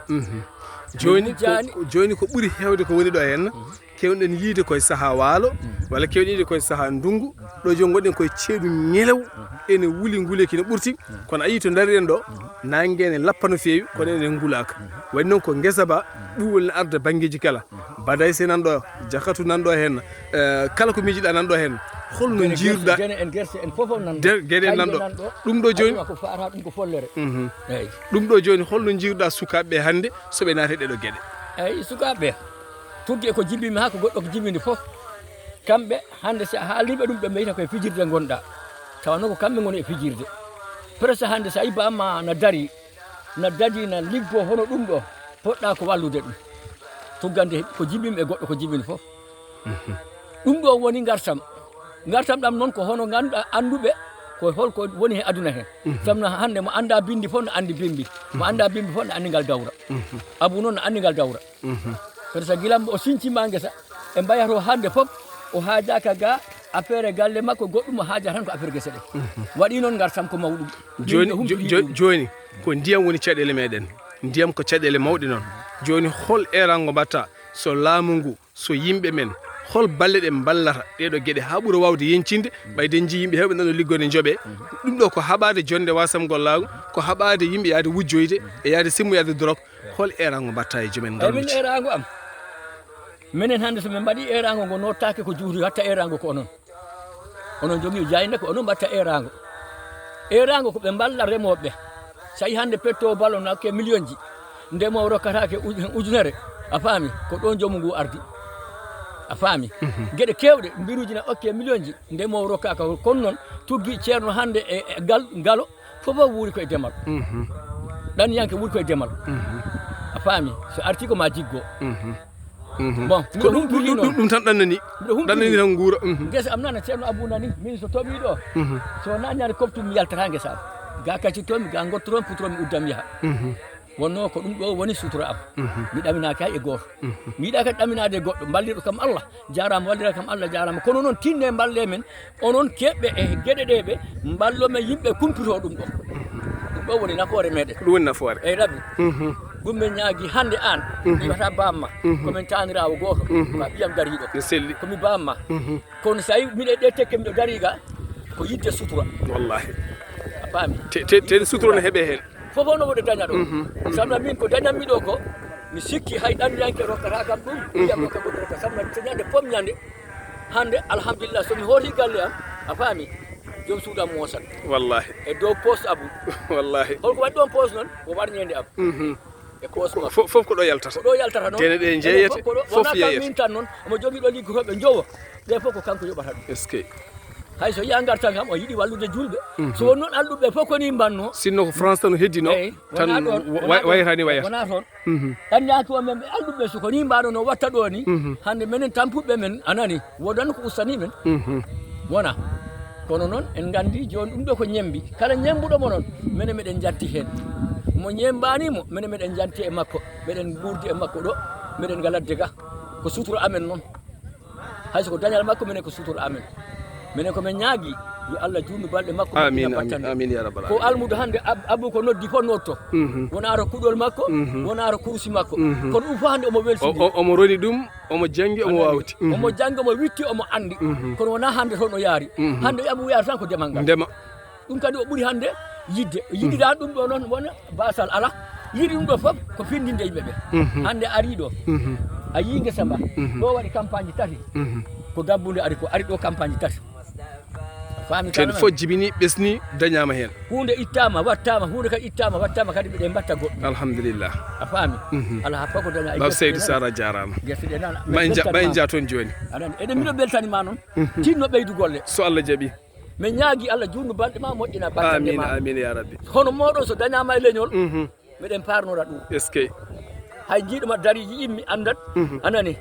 S1: joni ko ɓuuri hewde ko woni ɗo henna kewɗen yiide koye saaha waalo walla kewɗen yiide koye saaha ndungu ɗo joni gonɗen koye ceeɗu ñelew ene wuuli nguleki no ɓurti kono a yii to dariɗen ɗo nangue ne lappa no feewi kono enen ngulaka waɗi noon ko guesa ba ɓuwol ne arda banggueji kala badayse nanɗo jakatu nanɗo henna kala ko miijiɗa nanɗo henna holno jiiruɗa gueɗe nanɗo ɗum ɗo joni ɗum ɗo joni holno jiiruɗa sukaɓeɓe hande soɓe naate ɗeɗo gueɗe
S4: eyyi sukaɓeɓe tuggi eko jimbimi ha ko goɗɗo ko jimbini foof kamɓe hande si a haaliɓe ɗum ɓe mbiyata koye fijirde gonɗa tawa noon ko kamɓe goni e fijirde presque hande sa yi bamma na dari na liggo hono ɗum ɗo poɗɗa ko wallude ɗum tuggande ko jimbimi e goɗɗo ko jimbini foof ɗum ɗo woni gartam ɗam noon ko hono ganduɗa anduɓe ko holko woni he aduna he samno hande mo anda bindi fof no andi bimbi mo anda bimbi fof no andi ngal dawra Abou noon no andi ngal dawra par ce que gilam o sincima guesa e mbayato hande fof o haajaka ga affaire galle makko goɗɗum o haaja tan ko affaire guese ɗe waɗi noon gartam ko mawɗum
S1: joni ko ndiyam woni caɗele meɗen ndiyam ko caɗele mawɗe noon joni hol erango mbatta so laamu ngu so yimɓe men hol balle ɗe ballata ɗeɗo gueɗe ha ɓuura wawde yencinde ɓayden ji yimɓe hewɓe nano liggode jooɓe ɗum ɗo ko haɓade jonde wasam gollago ko haɓade yimɓe yaade wujjoyde e yaade simmoyade drogue hol erango mbatta e joomen
S4: min erango am minen hande so min mbaɗi erango ngo nottake ko juuti hatta erango ko onon jogui jayde ko onon mbatta erango ko ɓe balla remoɓe sa yi hande petto ballon hakke million ji ndemowo rokkatake ujunere a faami ko ɗon jomum ngu ardi a faami gueɗe kewɗe mbiruji na ɓakke million ji ndemowo rokkaka kono noon tuggi ceerno hande e ngalo fofof wuuri koye demal ɗanniyanke wuuri koye demal a faami so arti ko ma jiggo bon
S1: ko ɗum tan ɗannani tan guura
S4: guesa am nana ceerno Abou nani min so toɓi ɗo so nañani koptum mi yaltata guesa am ga kaccitomi ga gottotomi putomi uddam yaaha wonno ko ɗum ɗo woni sutura am mi ɗaminaki hay e goto mi yiɗa kadi ɗaminade e goɗɗo balliɗo kam Allah jarama wallira kam Allah jarama kono noon tinne balle men onon keɓɓe e gueɗe ɗe ɓe ballomen yimɓe kumpito ɗum ɗo woni nafoore meɗen
S1: ɗum woni nafoore
S4: eyyi rabbi ɗum min ñaagui hande an wiwata bamma komin tanirawo goto ko ɓiyam dariɗo
S1: ne selli
S4: komi bamma kono sa yi miɗe ɗe tekke miɗo dariga ko yidde sutura
S1: wallahi
S4: a faami
S1: te sutura no heeɓe hen
S4: fofof no woɗe daña ɗo samna min ko dañanmi ɗo ko mi sikki hay ɗanniyanke rokkata kam ɗum wiyam ka goɗɗo rokka samna ñande pom ñande hande alhamdulillah somi hooti galle am a faami joom suudam moosat
S1: wallahi
S4: e dow poste Abou
S1: wallahi
S4: holko waɗi ɗon poste noon ko warñede am e poste ma
S1: fof ko ɗo yaltata
S4: noon
S1: tene ɗe jeeyete fof
S4: yeyete min tan noon omo jogui ɗo liggotoɓe jowo ɓe fof ko kanko yoɓata ɗum
S1: est ce que
S4: hay so yiya gartan kam o yiiɗi wallude julɓe so won noon alɗuɓe fof koni mbanno
S1: sinno ko France tan heddino tan wayatani wayata
S4: wona toon ɗanñaki o men ɓe alɗuɓe so koni mbano no watta ɗo ni hande minen tampuɓe men anani wodan ko ustani men wona kono noon en gandi joni ɗum ɗo ko ñembi kala ñembuɗomo noon minen meɗen janti hen mo ñembanimo minen meɗen janti e makko meɗen gurdi e makko ɗo meɗen galadde ga ko sutura amen noon hayso ko dañal makko minen ko sutura amen minen komin ñaagui yo Allah juutnu balɗe makko
S1: amin ya rabbal
S4: ko almudo hande Abou ko noddi fof notto wona ro kuɗol makko wona ro kursi makko kono ɗum fof hande omo welsini
S1: omo roni ɗum omo janggi omo wawti
S4: omo janggi omo witti omo andi kono wona hande toon o yaari hande Abou wiyata tan ko demal ngal
S1: ndema
S4: ɗum kadi o ɓuuri hande yidde yiɗiɗa ɗum ɗo noon wona basal ala yiɗi ɗum ɗo fof ko findinde yimɓeɓe hande ari ɗo a yi guesa mba ɗo waɗi campagne tati ko dabbude ari ɗo campagne tati faami
S1: kadi fof jibini ɓesni dañama hen
S4: hunde ittama wattama hunde kadi ittama wattama kadi ɓeɗe mbatta goɗɗo
S1: alhamdulillah
S4: a faami ala ha fako daña
S1: bab Seydou Sara jarama
S4: gerte ɗe nana
S1: ɓay jaa toon joni
S4: aɗani eɗen mbiɗo beltanima noon tinno ɓeydu golle
S1: so Allah jaaɓi
S4: mi ñaagui Allah junnu balɗe ma moƴƴina
S1: amin amin ya rabbi
S4: hono moɗon so dañama e leñol miɗen parnora ɗum
S1: est ce que
S4: hay jiiɗoma dariji yimmi andat anani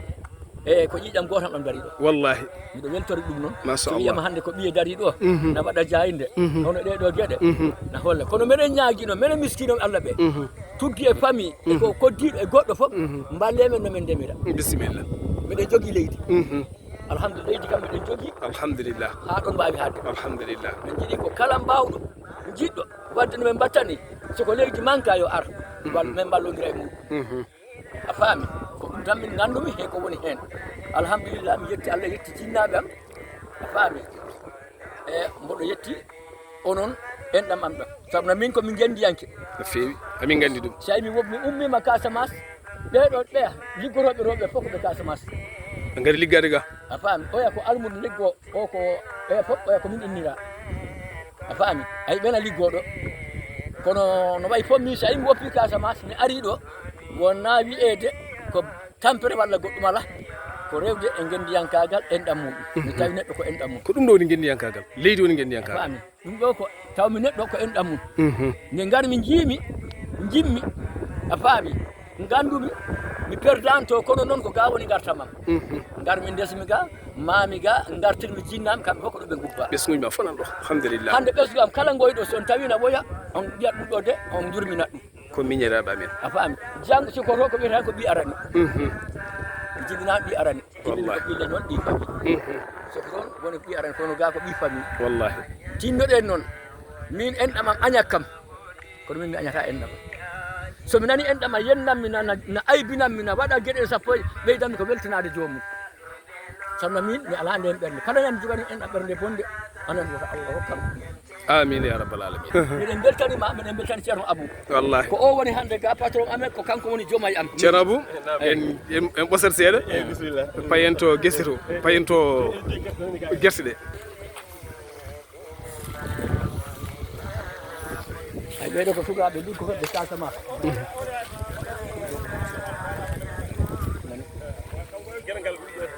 S4: e ko ƴiƴam gotan ɗon dari ɗo
S1: wallahi
S4: miɗo weltori ɗum noon
S1: Masha
S4: so
S1: Allah.
S4: wiyama hande ko ɓiye dari ɗo na waɗa jayinde hono ɗeɗo gueɗe na holla kono meɗen ñaaguino meɗen miskino Allah ɓe tuddi e famille e ko koddiɗo e goɗɗo foof mballemen nomin ndemira
S1: bisimilla
S4: miɗen jogui leydi alhamdulillah leydi kam miɗen jogui
S1: alhamdulillah
S4: ha ɗon mbawi hadde
S1: alhamdulillah
S4: min jiiɗi ko kala mbawɗo jiɗɗo wadde no min mbattani soko leydi manque yo ar min ballodira e muɗum a faami ko ɗum tan min gandumi he ko woni hen alhamdulillah mi yetti Allah yetti jinnaɓe am a faami e mboɗo yetti onon enɗam am ɗam sabu no min komin gendiyanke
S1: no fewi amin gandi ɗum
S4: so mi mi ummima Casamance ɓeɗo ɓe liggoroɓe rewɓe fof ɓe Casamance
S1: ɓe gaari liggade ga
S4: a faami oya ko almudo liggo o ko ɓe fof oya komin innira a faami ayi ɓena liggoɗo kono no wayi fof min so mi woppi Casamance mi ari ɗo wonna wiyede ko tampere walla goɗɗum ala ko rewde e gendiyankagal enɗam muɗum mi tawi neɗɗo ko enɗam mum
S1: ko ɗum ɗo woni gendiyankagal leydi woni gendiyankagal
S4: faami ɗum ɗo ko tawmi neɗɗo ko enɗam mum nde garmi jiimi jimmi a faami gandumi mi perdanto kono noon ko ga woni gartamam garmi ndesmi ga mami ga gartirmi jinnami kamɓe fof ko ɗo ɓe gubba
S1: ɓesguji ma fonan ɗo alhamdulillah
S4: hande ɓesgam kala goyɗo so on tawina ɓoya on mbiyat ɗum ɗo de on jurminat ɗum
S1: ko miñiraɓe amen
S4: a faami janggo sikoto ko wiyata ko ɓi arani jibinani ɓi arani jibini ko ɓi leñol ɗi famille soko toon woni ɓi arani kono ga ko ɓi famille
S1: wallahi
S4: tinnoɗen noon min enɗamam añat kam kono min mi añata enɗam somi nani enɗam a yennanmi na aybinanmi na waɗa gueɗe sappo ɓeydanmi ko weltanade jomum sabu min mi ala nden ɓernde kala ñande jogani enɗam ɓernde bonde anan wota Allah hokkam
S1: amin ya rabbal alamin
S4: miɗen beltanima miɗen beltani ceerno Abou
S1: wallahi
S4: ko o woni hande ga patron amen ko kanko woni joomay am
S1: ceerno Abou en ɓosat seeɗa payen to guese to payen to guerte ɗe
S4: ay ɓeɗo ko sukaɓe liggotoɓe Casamance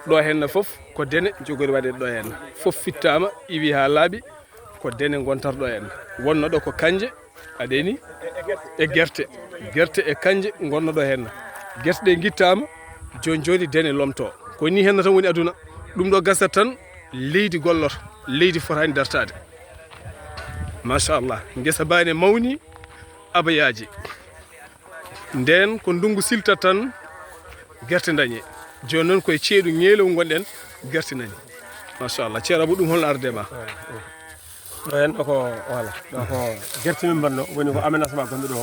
S1: ɗo henna foof ko dene jogori waɗede ɗo henna foof fittama iwi ha laaɓi ko dene gontar ɗo henna wonno ɗo ko kanje aɗeni e guerte e kanje gonno ɗo henna guerte ɗe guittama joni joni dene lomto ko ni henna tan woni aduna ɗum ɗo gasat tan leydi golloto leydi fotani dartade machallah guesa bane mawni abayaji nden ko ndungu siltat tan guerte dañe joni noon koye ceeɗu ñeelow gonɗen guerte nani machallah ceerno Abou ɗum holno arde ma
S2: ɗo hen ɗo ko voilà ɗo ko guerte min mbanno woni ko aménagement gonɗo ɗo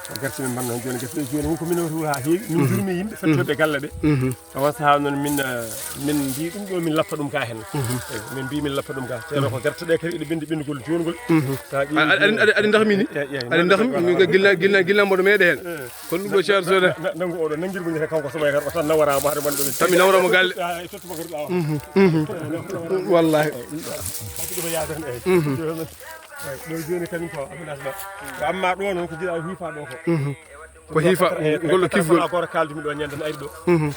S2: ko guerte min mbanno joni guerte ɗe joni wonko min ha heewi min jurmi yimɓe fettoɓe galle ɗe on saaha noon min mbi ɗum ɗo min lappa ɗum ka hen min mbi min lappa ɗum ka ceerno ko guerte ɗe kadi ɗe ɓendi ɓendugol jongol
S1: aɗa dahmini aɗa dahmi gilna mboɗo meeɗe hen kono ɗum ɗo ceerno sode
S2: nangu oɗo nanguirmo ñete kanko soɓay tan o tan nawarama haɗa wonɗo
S1: tan mi nawramo galle
S2: tottuma kadi ɗawa
S1: wallahi
S2: ɗuma yaada tan eyyi ɗo joni kadi ko aménagement ko amma ɗo noon ko jiiɗa hiifa ɗo
S1: ko hiifa ngolɗo kifgol
S2: goto kaldumi ɗo ñande ari ɗo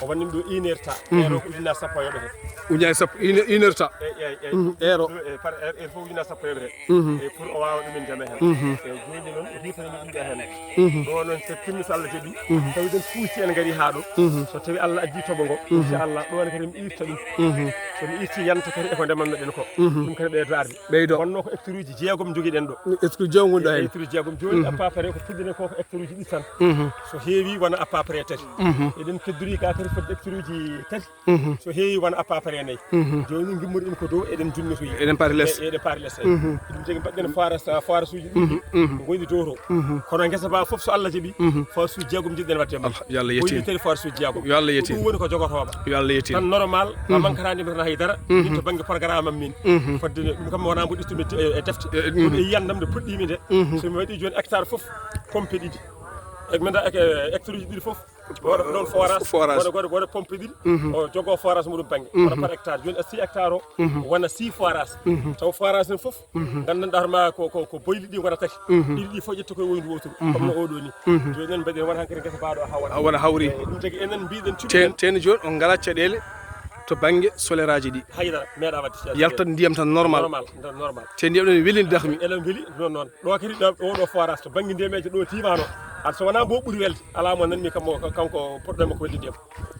S2: o wannimi ɗo 1 heure temps ero ko ujunnaje sappo yoɓete
S1: ujunnaje sappo 1 heure temps ero
S2: par heure fof ujunnaje sappo yoɓete e pour o wawa ɗumen jame hen e joni noon o hiifanimi ɗumɗe hen ɗo noon so timmi so Allah jaaɓi tawi den fuuti en gaari ha ɗo so tawi Allah addi toɓo ngo inchallah ɗon kadi mi irta ɗum somi irti yanta kadi eko ndemanno ɗen ko ɗum kadi ɓeydo arde
S1: ɓeydo
S2: wonno ko hectare uji jeegom joguiɗen ɗo
S1: hectare jeegom woni ɗo hen
S2: hectare jeegom joni à peu près ko fuddine ko hectare uji ɗi tan so heewi wona à peu près tati eɗen keddori ka kadi fodde hectare uji tati so heewi wona à peu près nayyi joni gummori ɗum ko dow eɗen junnitoyi
S1: eɗen paari less
S2: eɗen paari less ɗum jogui mbaɗɗen forage uji ɗiɗi goyɗi dow to kono guesa ba foof so Allah jaaɓi forage uji jeegom jiɗɗen wadde ma
S1: yo Allah yettine
S2: goyɗi tati forage uji jeegom
S1: yo Allah yettine
S2: ɗum woni ko jogotoɓa
S1: yo Allah yettine
S2: tan normal ma manquerani tan haydara min to banggue programme am min fodde ɗum kam wona mbo ɗittude e defte ɗum e yiyandam nde puɗɗimi nde somi waɗi joni hectare foof pompe ɗiɗi e mi anda hectare uji ɗiɗi foof wono ɗon
S1: forage
S2: wono pompe ɗiɗi o jogo forage muɗum banggue wono par hectare joni a 6 hectare o wona 6 forage taw forage en foof gandanɗa ma ko boyli ɗi gona tati ɗiɗi fof ƴetta koye woyndu woturu comme no oɗo ni joni enen mbaɗi wona hankkadi guesa baɗo ha
S1: wona hawri
S2: ɗum tagui enen mbiɗen cuɓi
S1: teno joni on ngala caɗele to banggue solaire ji ɗi
S2: haydara meeɗa wadde
S1: yaltat ndiyam tan normal te ndiyam ɗon welini dahmi
S2: elen weeli non ɗo kadi oɗo forage to banggue ndiyameje ɗo timano ar so wona bo ɓuuri welde ala mo nanmi kanko poɗɗo makko welli ndiyam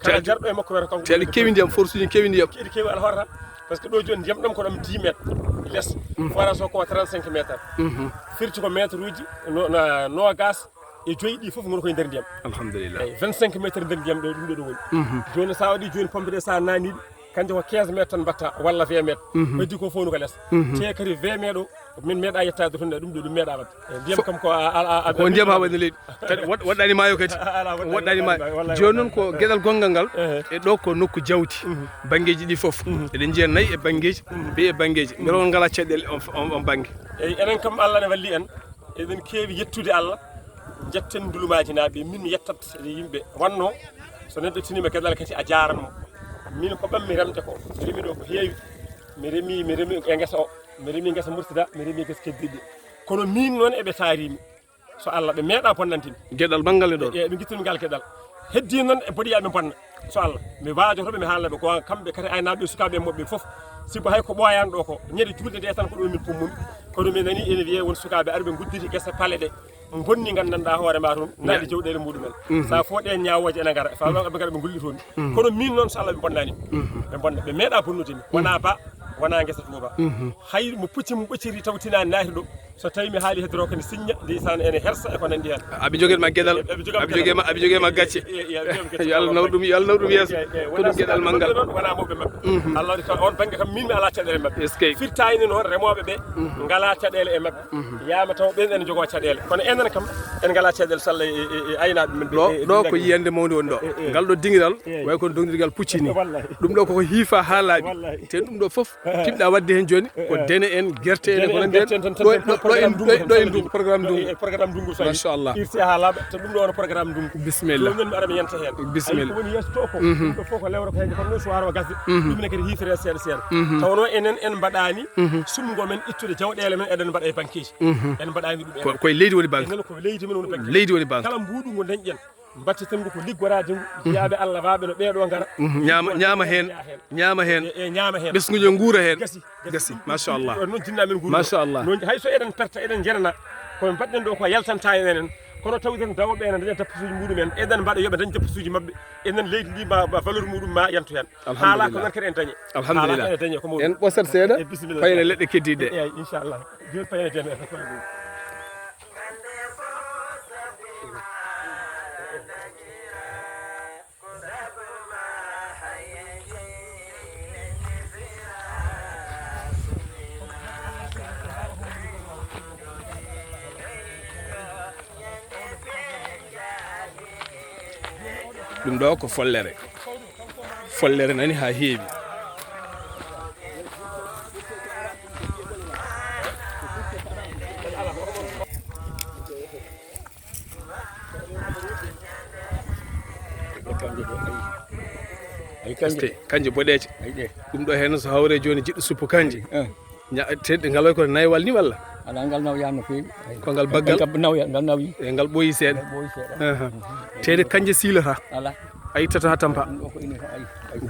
S2: kala jarɗo e makko wiyata kanko
S1: te aɗa kewi ndiyam force uji kewi ndiyam
S2: ɗi kewi ala horata par ce que ɗo joni ndiyam ɗam ko ɗam 10 métres less forage o ko 35 métres firti ko métre uji nogas e joyi ɗi foof gono koye nder ndiyam
S1: alhamdulillah
S2: eyyi 25 métres nder ndiyam ɗo ɗum ɗo woni joni sa waɗi joni pompe ɗe sa naniɗi kanje ko 15 métres tan mbatta walla 20 métres heddi ko fof no ko less te kadi 20 métres min meeɗa yettade toon ɗum ɗo ɗum meeɗa wadde ndiyam kam ko
S1: ndiyam ha wayno leydi kadi woɗɗani maayo kadi woɗɗani maayo joni noon ko gueɗal gongal ngal e ɗo ko nokku jawdi banggueji ɗi foof eɗen jiiya nayyi e banggueji be e banggueji beele on ngala caɗele on banggue
S2: eyyi enen kam Allah ne walli en eɗen keewi yettude Allah jetten dulumaji naaɓe min yettat yimɓe wanno so neɗɗo tinima gueɗal kadi a jaranmo min ko ɓammi remde ko remi ɗo ko heewi mi remi e guesa o mi remi guesa Murtada mi remi guesa keddiɗi kono min noon eɓe taarimi so Allah ɓe meeɗa bonnantimi
S1: gueɗal banggal e ɗon
S2: e ɓe guittimi ngal gueɗal heddi noon e boɗiyaɓe bonna so Allah mi wajotoɓe mi haalaɓe ko kamɓe kadi aynaɓe sukaɓe moɓɓe foof siko hay ko ɓoyani ɗo ko ñande julde nde tan ko ɗo min pummumi kono mi nani ene wiye won sukaɓe arɓe gudditi guesa paale ɗe bonni gandanɗa hoore ma toon naɗi jawɗele muɗumen sa fo ɗen ñawoje ene gara fa ɓe gara ɓe gollitomi kono min noon so Allah ɓe bonnani ɓe bonna ɓe meeɗa bonnudemi wona ba wona guesa Touba hay mo pucci mo ɓocciri taw tinani naati ɗo so tawi mi haali hedoro kane signa ndeysaan ene hersa e ko nandi hen
S1: aɓe joguetma gueɗal aɓe joguema gacce yo Allah naw ɗum yeeso ko ɗum gueɗal manggal
S2: wona mawɓe mabɓe Allah waɗi on banggue kam min mi ala caɗele mabɓe firtayni noon remoɓe ɓe ngala caɗele e mabɓe yama taw ɓen ene jogo caɗele kono enen kam en ngala caɗele so Allah e aynaɓe men
S1: ɗo ko yiyande mawde woni ɗo ngal ɗo dingiral way kono dondirgal puccini ɗum ɗo koko hiifa ha laaɓi te ɗum ɗo foof timɗa wadde hen joni ko dene en guerte en ko nandi hen ɗo en ndungu programme ndungu machallah
S2: irsi ha laaɓa te ɗum ɗo wona programme ndungu
S1: bisimilla
S2: ɗum mi aɗa mi yanta hen
S1: bisimilla
S2: ko woni yesso to ko ɗum ɗo fof ko lewra ko hedde kono noon so waro gasde ɗum ne kadi hiifere seeɗa seeɗa tawno enen en mbaɗani sumgo men ittude jawɗele men eɗen mbaɗa e banque ji en mbaɗani ɗum
S1: koye leydi woni banque
S2: ko leydi men woni banque
S1: leydi woni banque
S2: kala mbuɗu ngo dañƴen batten ngu ko liggoraade ngu yaaɓe Allah waaɓe no ɓeeɗo ngara
S1: ñaama hen
S2: ñaama hen
S1: ɓesguji nguura hen gasi machallah
S2: noon jinnaɓe men nguura
S1: machallah
S2: noon hay so eɗen perta eɗen jenana koye mbaɗɗen ɗo ko yaltanta enen kono tawden dawoɓe ene daña tappasuji muɗumen eɗen mbaɗa yooɓe dañ tappasuji mabɓe enen leydi ndi ma valeur muɗum ma yantu hen haala ko noon kadi en dañe
S1: alhamdulillah
S2: ene dañe ko mawɗum
S1: en ɓosat seeɗa fayne leɗɗe keddiɗe
S2: eyyi inchallah joni fayne deme
S1: ɗum ɗo ko follere nani ha heewi kanje boɗeje ɗum ɗo hen so hawre joni jiɗɗo suppu kanje teɗɗe ngal way koto naywal ni walla
S4: ala ngal naw yanno feewi
S1: ko ngal baggal
S4: ngal nawi
S1: e ngal ɓooyi seeɗa tede kanje siilata
S4: ala
S1: a ittata ha tampa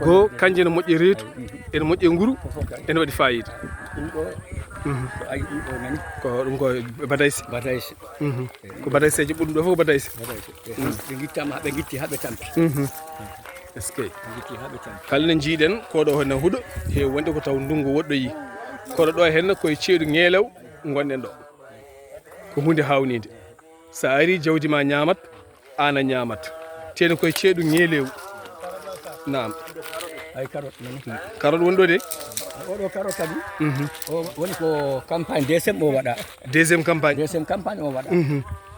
S1: goo kanje ne moƴƴe reedu ene moƴƴe nguru ene waɗi fayida ko ɗum ko badayse ko badayseje ɓurɗum ɗo fof ko badayse
S4: ɓe guittama ɓe guitti haɓe tampi
S1: est ce que kala ne jiiɗen koɗo hene huuɗo heewi wonde ko taw ndungu woɗɗoyi kono ɗo henna koye ceeɗu ñeelew gonɗen ɗo ko hunde hawnide sa ari jawdi ma ñamat an a ñamat tene koye ceeɗu ñeelew nam
S4: ay carotte nani
S1: carotte woni ɗo de
S4: oɗo carotte kadi o woni ko campagne deuxiéme o waɗa
S1: deuxiéme campagne
S4: o waɗa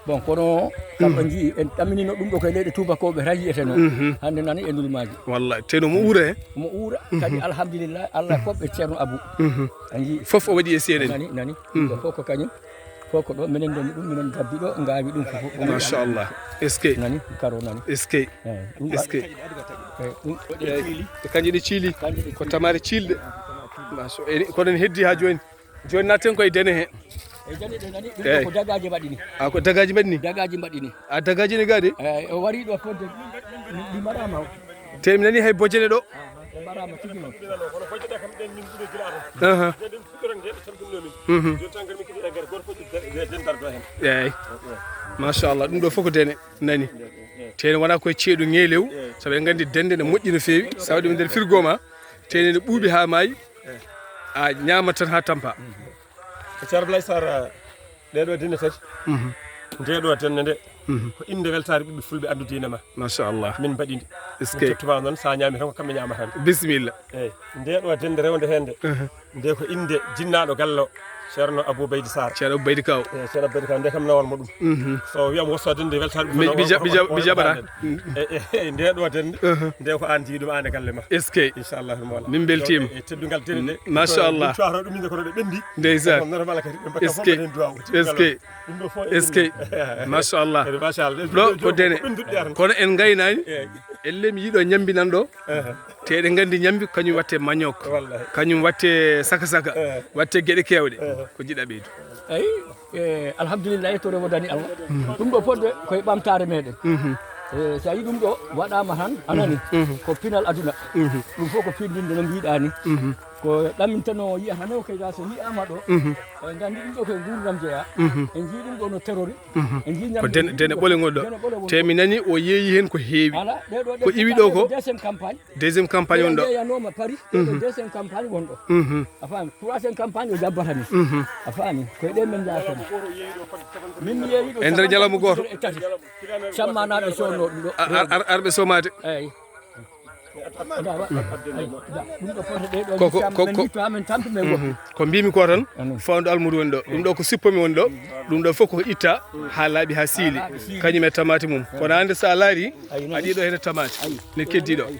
S4: bon kono kamɓe jii en ɗamminino ɗum ɗo koye leyɗe tubakoɓe tan yiyete noon hande nani e ndulmaji
S1: wallahi teno mo uura he
S4: mo uura kadi alhamdulillah Allah fof ɓe ceerno Abou a jii
S1: fof o waɗi e seeɗen
S4: nani ɗum ɗo fof ko kañum fof ko ɗo minen ndemi ɗum minen gabbi ɗo ngaawi ɗum fof
S1: machallah est ce que
S4: nani karo nani
S1: est ce que
S4: ɗum
S1: est ce que
S4: ɗum
S1: kanƴi ɗi ciili ko tamare ciilɗe kono en heddi ha joni joni natten koye dene he
S4: e jani ɗe nani ɗum ko dagaji mbaɗi ni
S1: a ko dagaji mbaɗi ni
S4: dagaji mbaɗi ni
S1: a dagaji ne gaade
S4: o wari ɗo fodde ɗi mbaɗama
S1: te mi nani hay bojjene ɗo
S4: ɗe mbaɗama tigi noon
S2: kono fojjeɗe kam ɗen min ɓuuri gila ɗen fuɗɗoren nde tamdinnomin joni tan gar mi kiɗi e gar goto fojji den dardo hen
S1: eyyi machallah ɗum ɗo fof ko dene nani tene wona koye ceeɗu ŋeelew saabu en gandi dende ne moƴƴi no feewi sa waɗi nder frigo ma tene ne ɓuuɓi ha maayi a ñamat tan ha tampa
S2: ceerno Blay Sar ɗeɗo denne tati ndeɗo denne nde ko inde weltare ɓiɓɓe fulɓe andu diine ma
S1: machallah
S2: min mbaɗi nde
S1: est ce que
S2: tottuma noon sa ñaami tan ko kamɓe ñamata nde
S1: bisimilla
S2: eyyi ndeɗo dende rewde hen nde nde ko inde jinnaɗo gallo ceerno Abou Baydy Sar
S1: ceerno Baydy Kaw
S2: ceerno Baydy Kaw nde kam nawon mo ɗum so wiyama wossode nde weltare
S1: mi jaɓata
S2: eyyi ndeɗo dende nde ko an jiiɗum an e galle ma
S1: est ce que
S2: inchallahu mola
S1: min beltima
S2: e teddugal dene ɗe
S1: machallah
S2: cuwaro ɗum inde kono ɗe ɓendi
S1: ndeysan
S2: normal kadi ɓe
S1: est ce que est ce que est ce que machallah ɗo ko dene kono en gaynani elle mi yiiɗo ñambi nan ɗo te eɗen gandi ñambi kañum watte manioc kañum watte saka saka watte gueɗe kewɗe ko jiɗa ɓeydu
S4: eyi alhamdulillahi to rewodani Allah ɗum ɗo fodde koye ɓamtare meɗen so a yi ɗum ɗo waɗama tan anani ko pinal aduna ɗum fof ko pindinde no mbiɗa ni ko ɗamintano yiyata naw kayga so yiyama ɗo e gandi ɗum ɗo koye gurdam jeeya en jii ɗum ɗo no terrori en jii
S1: ko dene ɓole gonɗo te mi nani o yeeyi hen ko heewi ko iwi ɗo ko deuxiéme campagne on ɗo
S4: yeeyanoma Paris deuxiéme campagne wonɗo a faami troisiéme campagne o jabbatani a faami koye ɗe men jaaten min mi yeeyi ɗo
S1: e nder ñalawma goto
S4: e tati cammanaɓe sowno ɗum ɗo
S1: arɓe somade
S4: eyyi ɗum ɗo fota ɗe ɗo min amen tampi men woɗɗi
S1: ko mbimi ko tan fawdu almudu woni ɗo ɗum ɗo ko sippomi woni ɗo ɗum ɗo fof ko itta ha laaɓi ha siili kañum e tamati mum kono hande sa laari a ɗiɗo hene tamati ne keddiɗo
S4: ayi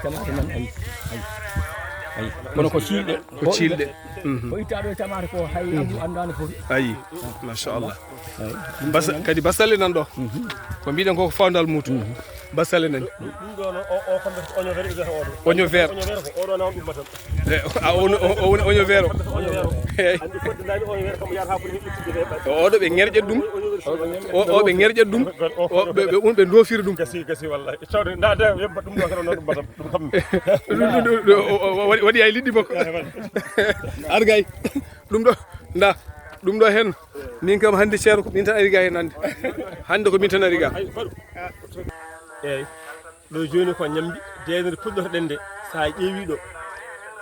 S4: tamati nan ayi kono ko ciilɗe
S1: ko ciilɗe
S4: ko ittaɗo e tamati ko hay abu andani fof
S1: ayi machallah kadi basalle nan ɗo ko mbiɗen ko fawdu almudu basalle nani
S2: ɗum ɗo no o kamɓe oignon vert ugata oɗo
S1: oignon vert
S2: ko oɗo nawon ɗummatan
S1: o woni oignon vert
S2: andi fodde dani oignon vert kam yarata pour ittude
S1: oɗo ɓe ŋerƴat ɗum o ɓe ŋerƴat ɗum ɓe dofira ɗum
S2: gasi wallahi tawde nda yebba ɗum ɗo kala no ɗum batam ɗum kam
S1: waɗi hay liɗɗi makko argay ɗum ɗo nda ɗum ɗo hen min kam hande ceero ko min tan ari ga hen hande ko min tan ari ga
S2: eyyi ɗo joni ko ñambi denede puɗɗotoɗen nde sa ƴeewi ɗo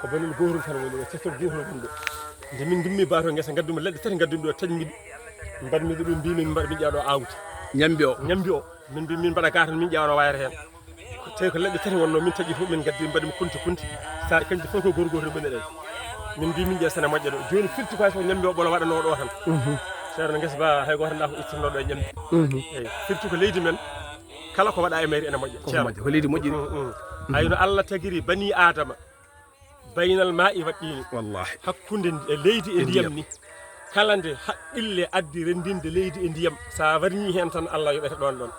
S2: ko bonel gotol tan woni ɗo secteur gotol woni ɗo nde min gimmi bato guesa gaddumi leɗɗe tati gaddumi ɗo tañmiɗi mbaɗmi ɗo ɗum mbimi min ƴewɗo awdi ñambi o min mbi min mbaɗa ga tan min ƴewno wayata hen tawi ko leɗɗe tati wonno min tagui fof min gaddi mbaɗimi kunti sa kanƴi fof ko goto goto ɓene ɗen min mbi min ƴeew sene moƴƴa ɗo joni firti ko ñambi o ɓolo waɗano ɗo tan ceerno guesa ba hay goto nda ko ittinnoɗo e ñambi eyyi firti ko leydi men kala ko waɗa e mairie ene moƴƴa
S1: ko leydi moƴƴiri
S2: hayno Allah tagiri bani adama baynal ma'i waɗɗini
S1: wallahi
S2: hakkude leydi e ndiyam ni kala nde haqqille addi rendinde leydi e ndiyam sa warñi hen tan Allah yoɓete ɗon ɗon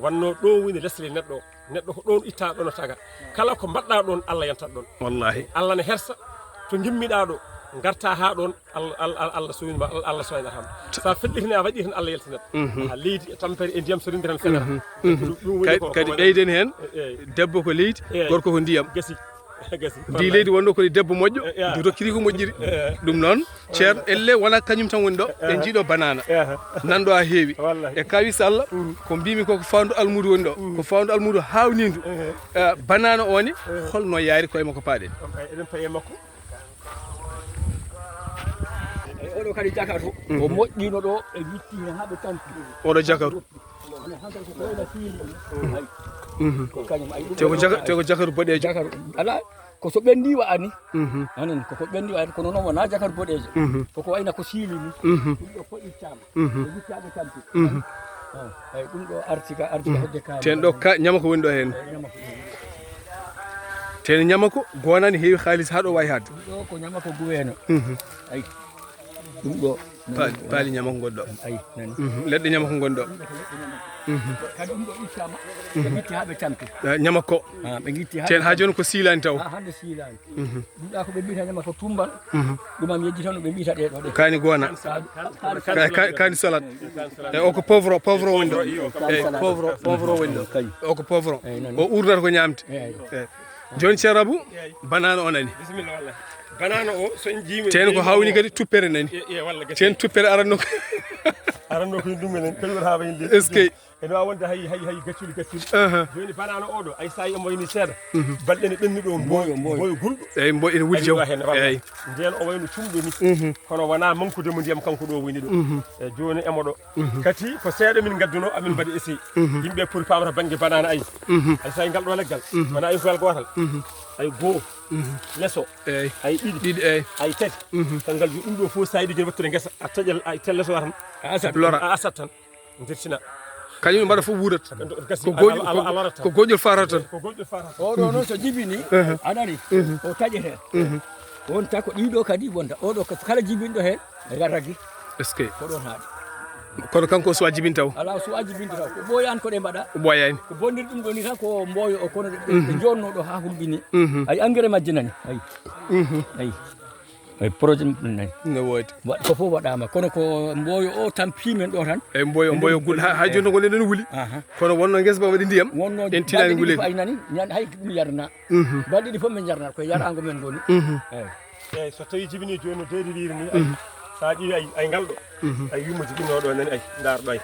S2: wanno ɗo woni lesle neɗɗo ko ɗon itta ɗon taga kala ko mbaɗɗa ɗon Allah yantat ɗon
S1: wallahi
S2: Allah ne hersa to gimmiɗa ɗo garta ha ɗon Allah soyinma Allah soynatama sa feɗɗitini a waɗi tan Allah yaltinat ha leydi tampere e ndiyam sorindi tan feɗata ɗum woni
S1: kadi ɓeyden hen debbo ko leydi gorko ko ndiyam
S2: gasi
S1: ndi leydi wonɗo kodi debbo moƴƴo ndi rokkiri ko moƴƴiri ɗum noon ceerno elle wona kañum tan woni ɗo ɓe jiiɗo banana nanɗo ha heewi e kawisa Allah ko mbimi ko fandu almudu woni ɗo ko fandu almudu hawnindu banana o ni holno yaari koye makko paaɗen
S2: eɗen paye makko
S4: oɗo kadi jakaru o moƴƴino ɗo e wittino haɓe tampi
S1: oɗo jakaru te ko jakaru boɗejo
S4: jakaru ala ko so ɓendi wa'ani anen koko ɓendi wa'ani kono noon wona jakaru boɗejo koko wayna ko siili ni ɗum ɗo foɗittama e wittaɓe tampi eyyi ɗum ɗo artika hedde kaali
S1: ten ɗo ñama ko woni ɗo hen ten ñama ko gonani heewi haalis ha ɗo wawi hadde
S4: ɗo ko ñama ko guweeno ayi ɗum ɗo
S1: paali ñamako gonɗo
S4: ayi nani
S1: leɗɗe ñamako gonɗo
S4: kadi ɗum ɗo ittama ɓe guitti ha ɓe tampi
S1: ñamako
S4: ɓe guitti
S1: ten ha joni ko silani taw
S4: hande silani ɗum ɗa ko ɓe mbiyata ñama ko tumban ɗumam yejji tan no ɓe mbiyata ɗeɗo ɗe
S1: kani gona kani salade e o ko pauvre woni ɗo eyyi pauvre woni ɗo o ko pauvre o urdata ko ñamde joni ceerno Abou banana o nani
S2: bisimilla wallahi banana o so en jiimi
S1: ten ko hawni kadi tuppere nani
S2: walla
S1: ten tuppere aranno
S2: ko ɗumenen kañum ha wayinde
S1: est ce que
S2: ene wawi wonde hay gacculi joni banana oɗo ay sa yi omo wayni seeɗa balɗe ne ɓenni ɗo mboyo gulɗo
S1: eyyi mboyo ene wuli jaw
S2: eyyi nden o wayno cumɗo ni kono wona mankudemo ndiyam kanko ɗo woni ɗo e joni emo ɗo kati ko seeɗa min gadduno amin mbaɗi essai yimɓe poti pamata banggue banana ay sa ngal ɗo leggal wona ay foyal gotal ay goho lesso ay ɗiɗi ay tati kangal jo ɗum ɗo fof sa yiɗi joni wattude guesa a taƴal a telleso tan a asat tan dirtina
S1: kañum mbaɗa fof wuurat ko goƴol farata tan
S4: oɗo noon so jibini anani o taƴete wonta ko ɗiɗo kadi wonta oɗo kala jibinɗo hen raggi
S1: est ce que
S4: ko ɗon haaɗi
S1: kono kanko suwa jibin taw
S4: ala suwa jibinde taw ko ɓooyani ko ɗe mbaɗa
S1: ɓooyani
S4: ko bondir ɗum ɗo ni tan ko mbooyo o kono ɓe jonnoɗo ha hulɓini ay engrais majji nani ay projet nani
S1: no woodi
S4: ko fof waɗama kono ko mbooyo o tampimen ɗo tan
S1: eyyi mboyo gul ha joni gonɗen ɗen wuuli kono wonno guesa ba waɗi ndiyam
S4: wonno
S1: en tinani nguleyki
S4: ay nani hay ɗum yarna balɗe ɗi fof min jarnata koye yarago men goni
S2: eyyi so tawi jibini joni no deediriri ni sa ƴiwi ay ngal ɗo ay yumo jibinoɗo nani ay darɗo ay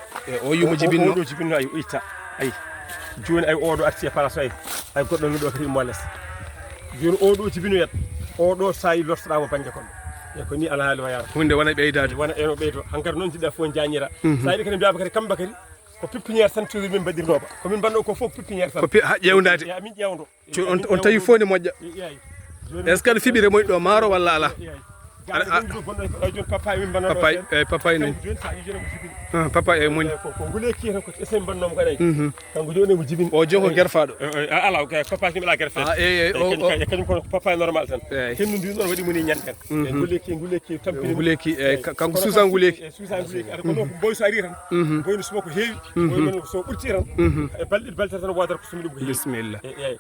S1: o yumo jibinno
S2: oɗo jibinno ay o itta ay joni ay oɗo arti e place ay goɗɗo ngi ɗo kadi mo less joni oɗo jibinoyat oɗo sa yi lortoɗamo banggue kon e ko ni alhaali wayata
S1: hunde wona ɓeydade
S2: wona eno ɓeydo hankkadi noon jiɗɗa fof jañira sa yiɗi kadi mbiyama kadi kamba kadi ko pépiniére tan toujours min mbaɗirnoba komin mbanno ko fof pépiniére tan
S1: ha ƴewdade
S2: min ƴewdo
S1: on tawi fof ne moƴƴa est ce que aɗa fiɓire moƴƴi ɗo maaro walla ala
S2: joni papaye min mbanno
S1: papaye ni
S2: joni sa yijino mo jibini
S1: papaye e moni
S2: ko nguleki tan ko esen mbannoma kadi kanko joni mo jibini
S1: o joni ko guerfaɗo
S2: ala papaye ni mbaɗa guerfe e kañum kono papaye normal tan kennudi ɗon waɗi moni ñanden nguleki tampini
S1: nguleki kanko suusa nguleki
S2: suusa nguleki aɗa kono ko boy so ari tan boy no sumo ko heewi boy non so ɓurti tan e balɗe baltere tan wodata ko sumi ɗum ko heewi
S1: bisimilla
S2: eyyi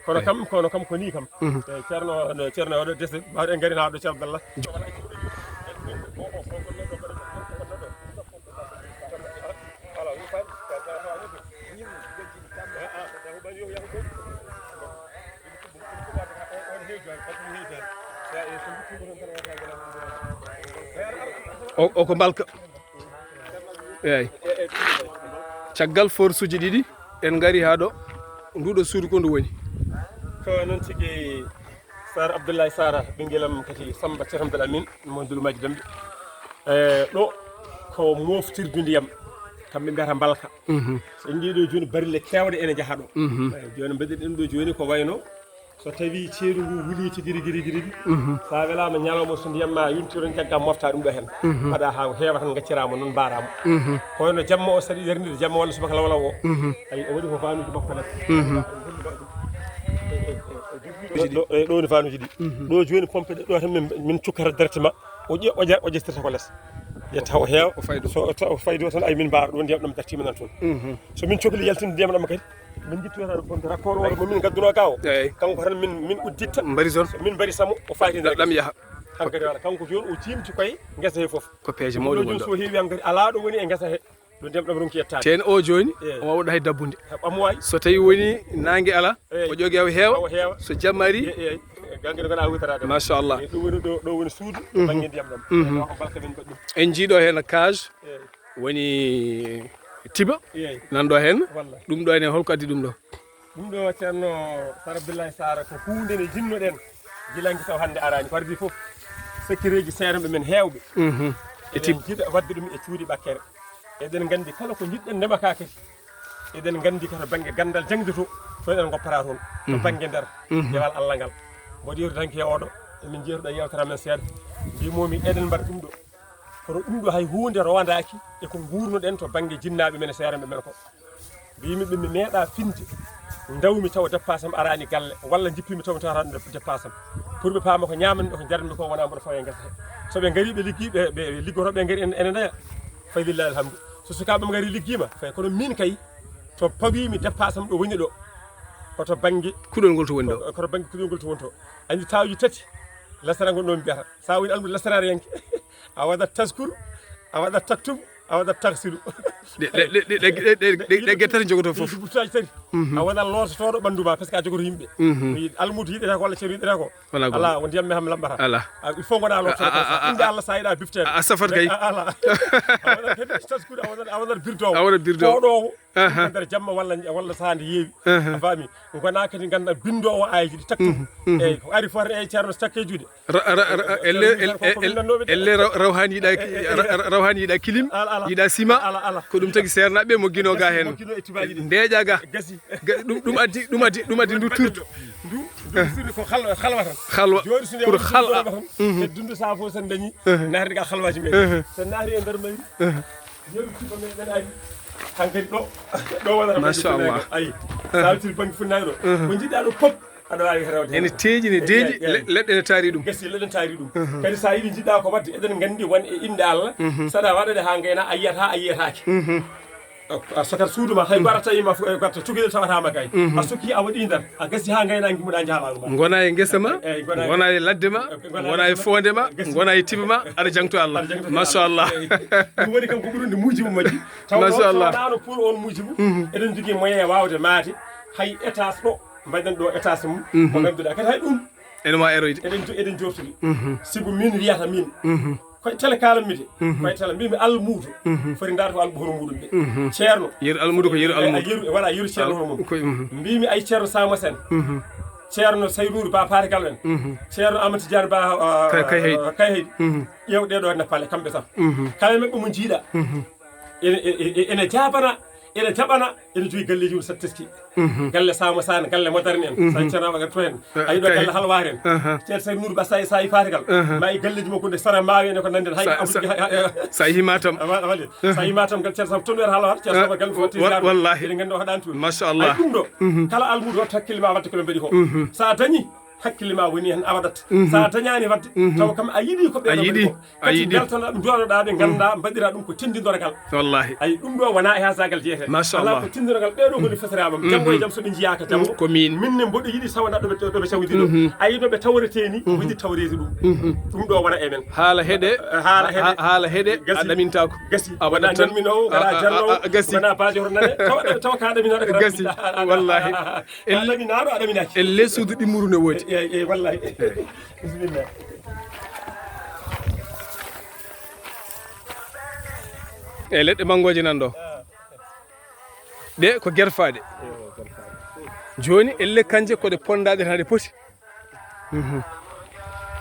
S2: kono kam ko ni kam ceerno oɗo dese mbawɗe en garina ɗo ceerno Abdallah
S1: o ko mbalka eyyi caggal force uji ɗiɗi en gari ha ɗo nduɗo suudu ko ndu woni
S2: ko noon tigui Sar Abdoulaye Sara ɓinguelam kadi Samba Ceerno Amin mo Ndulumaji Dambe ɗo ko moftirdu ndiyam kamɓe mbiyata mbalka so en jiiɗo joni barile kewɗe ene jaaha ɗo joni mbaɗirɗen ɗo joni ko wayno so tawi ceeɗu ngu wuli tigui sa welama ñalawma so ndiyam ma yumtiron caggal mofta ɗum ɗo hen mbaɗa ha heewa tan gaccirama noon mbarama kono jamma o saɗi yernide jamma walla subaka lawlaw o ay o waɗi ko fanuji makko lat ɗo ni fanuji ɗi ɗo joni pompe ɗo tan min cukkata directement o ƴettirta ko less ƴetta o heewa o faydo tan ay min mbaara ɗo ndiyam ɗam dartima nan toon so min cohli yaltinde ndiyam ɗam kadi min jittoyata pompe rapport o momin gadduno ga o kanko tan min udditta
S1: mbari zone
S2: min mbari samo o fayti nder
S1: ɗam yaaha
S2: hankkadi wala kanko joni o timti koye guesa he foof
S1: ko peeje mawɗo
S2: joni so heewi hankadi ala ɗo woni e guesa he ɗo ndiyam ɗam ronki yettade
S1: ten o joni o wawɗa hay dabbude
S2: ɓamo wawi
S1: so tawi woni nangue ala o jogui aw heewa so jamma ari
S2: gangue gona witarade
S1: machallah
S2: ɗo woni suudu ɗo banggue ndiyam ɗam balka min mbaɗi ɗum
S1: en jiiɗo hen cage woni tiba nanɗo hen ɗum ɗo ene holko addi ɗum ɗo
S2: ɗum ɗo ceerno Sar Abdoulaye Sara ko hunde nde jinnoɗen guilangue taw hande arani pardi foof sécurité seereɓe men hewɓe eɗen jiiɗa wadde ɗum e cuuɗi ɓakkere eɗen gandi kala ko jiɗɗen ndemaka kadi eɗen gandi koto banggue gandal jangde to eɗen goppata toon to banggue nder dewal Allah ngal mboɗo yewtitanke oɗo emin jeeruɗo yewtere men seeɗa mbimomi eɗen mbaɗa ɗum ɗo kono ɗum ɗo hay hunde rowandaki eko gurnoɗen to banggue jinnaɓe men e seereɓe men ko mbimiɓe mi meeɗa finde dawmi taw dépasse am arani galle walla jippimi taw mi tawata dépasse am pour ɓe paama ko ñamanɓe ko jarnɓe ko wona mboɗo fawa e guesa he soɓe gari ɓe liggi ɓe liggotoɓe gari ene daya fayi lillahi alhamdu so sukaɓe gari liggima fayi kono min kay to pawimi dépasse am ɗo woni ɗo koto banggue
S1: kuɗol ngol to woni ɗo
S2: koto banggue kuɗol ngol to woni to andi tawji tati lasara ngol noon mbiyata sa woni almudo lasarare yanke a waɗat tascour a waɗat taktum a waɗat taksilu
S1: ɗe guettati jogoto foof
S2: buttaji tati a wonat loototoɗo ɓanduma par ce que a jogoto yimɓe almudo yiɗete ko walla ceerno yiɗete ko ala won ndiyam mi ham lambata
S1: ala
S2: il faut gona loototo inde Allah sa yiɗa biftede
S1: a safat kay
S2: ala a wonat kadi tascour a wonat birdowo
S1: a wonat birdowo
S2: ɗo nder jamma walla sahande yeewi a faami gona kadi ganduɗa bindowo ayeji ɗi taktum eyyi ko ari fof e ceerno so takke juuɗe
S1: elle rawhani yiɗa kilim yiɗa sima ko ɗum tagui sernaɓe mo guino ga hen ndeeƴa ga ɗum addi ndu turdu
S2: ko halwa tan
S1: halwa pour halɗa
S2: e dundu sa fof sen dañi naati ga halwaji meɗen sen naati e nder mari yeru tiba meɗen ari hankadi ɗo wonata
S1: machallah
S2: ayi sawtir banggue funnayi ɗo ko jiɗɗa ɗo pop aɗa wawi rewde
S1: ene teeji ne deeƴi leɗɗe ne taari ɗum
S2: gasi leɗɗe taari ɗum kadi sa yiɗi jiɗɗa ko wadde eɗen gandi won e inde Allah saɗa waɗade ha gayna a yiyatake a sokat suuduma hay barata yima gatta cukalel tawatama kay a sokki a waɗi nder a gasi ha gayna gimmuɗa jaalalu ma
S1: gona e guesa ma gona e ladde ma gona e fonde ma gona e tiba ma aɗa jangto Allah machallah
S2: ɗum woni kam ko ɓurude mujibu majji
S1: machallah
S2: tawɗano pour on mujibu eɗen jogui moyen wawde maate hay étage ɗo mbaɗen ɗo étage mum mo ganduɗa kadi hay ɗum
S1: ene ma eroyde
S2: eɗen joftori sibu min wiyata min koye télé kalanmide koye télé mbimi almudo foti darto ko almudo hono muɗum ɓe ceerno
S1: yeru almudo ko yeru almudo
S2: voilà yeru ceerno hono mum mbimi ay ceerno Sama Sen ceerno Saynour Ba Patakal en ceerno Amadou Tidiane Ba kay heydi ƴeew ɗeɗo nappale kamɓe tan kala mabɓe mo jiiɗa ene jabana ene jaɓana ene jogui galleji mum sat teski galle Sama Sane galle moderne en sa ceerno ga to hen ayi ɗo galle halware en ceerno Saynour Ba sa yi Patakal ma e galleji makko nde sara mawi ene ko nanden hay
S1: sa yi Matam
S2: sa yi Matam gal ceerno Sam tonner halwar ceerno Sam galle foti
S1: wallahi
S2: ene gandi o haɗani toon
S1: machallah
S2: ɗum ɗo kala almudo watto hakkille ma wadde koɓe mbaɗi ko sa dañi hakkille ma woni hen a waɗat sa dañani wadde taw kam a yiiɗi ko ɓe kadi beltana ɗum joɗoɗa ɓe ganda mbaɗira ɗum ko tindinoragal
S1: wallahi
S2: ay ɗum ɗo wona e hasagal jeete ala ko tindinoragal ɓeɗo goni fesirama janggo e jaam soɓe jiyaka janggo
S1: ko min
S2: minne mboɗo yiiɗi sawana ɗoɓe cawdi ɗo ayi ɗoɓe tawrete ni woni tawrede ɗum ɗo wona e men
S1: haala heeɗe a ɗamintako
S2: gasi
S1: a waɗat tan
S2: min o gara jarno
S1: gasi
S2: wona baji hoto nane tawa ka ɗaminaɗo ko
S1: gasi wallahi
S2: a ɗaminaɗo a ɗaminaki
S1: elle suudu ɗimmuru ne woodi
S2: wallahi bismillah
S1: e leɗɗe mangoje nan ɗo ɗe ko guerfaɗe joni elle kanje koɗe pondaɗe tan ɗe poti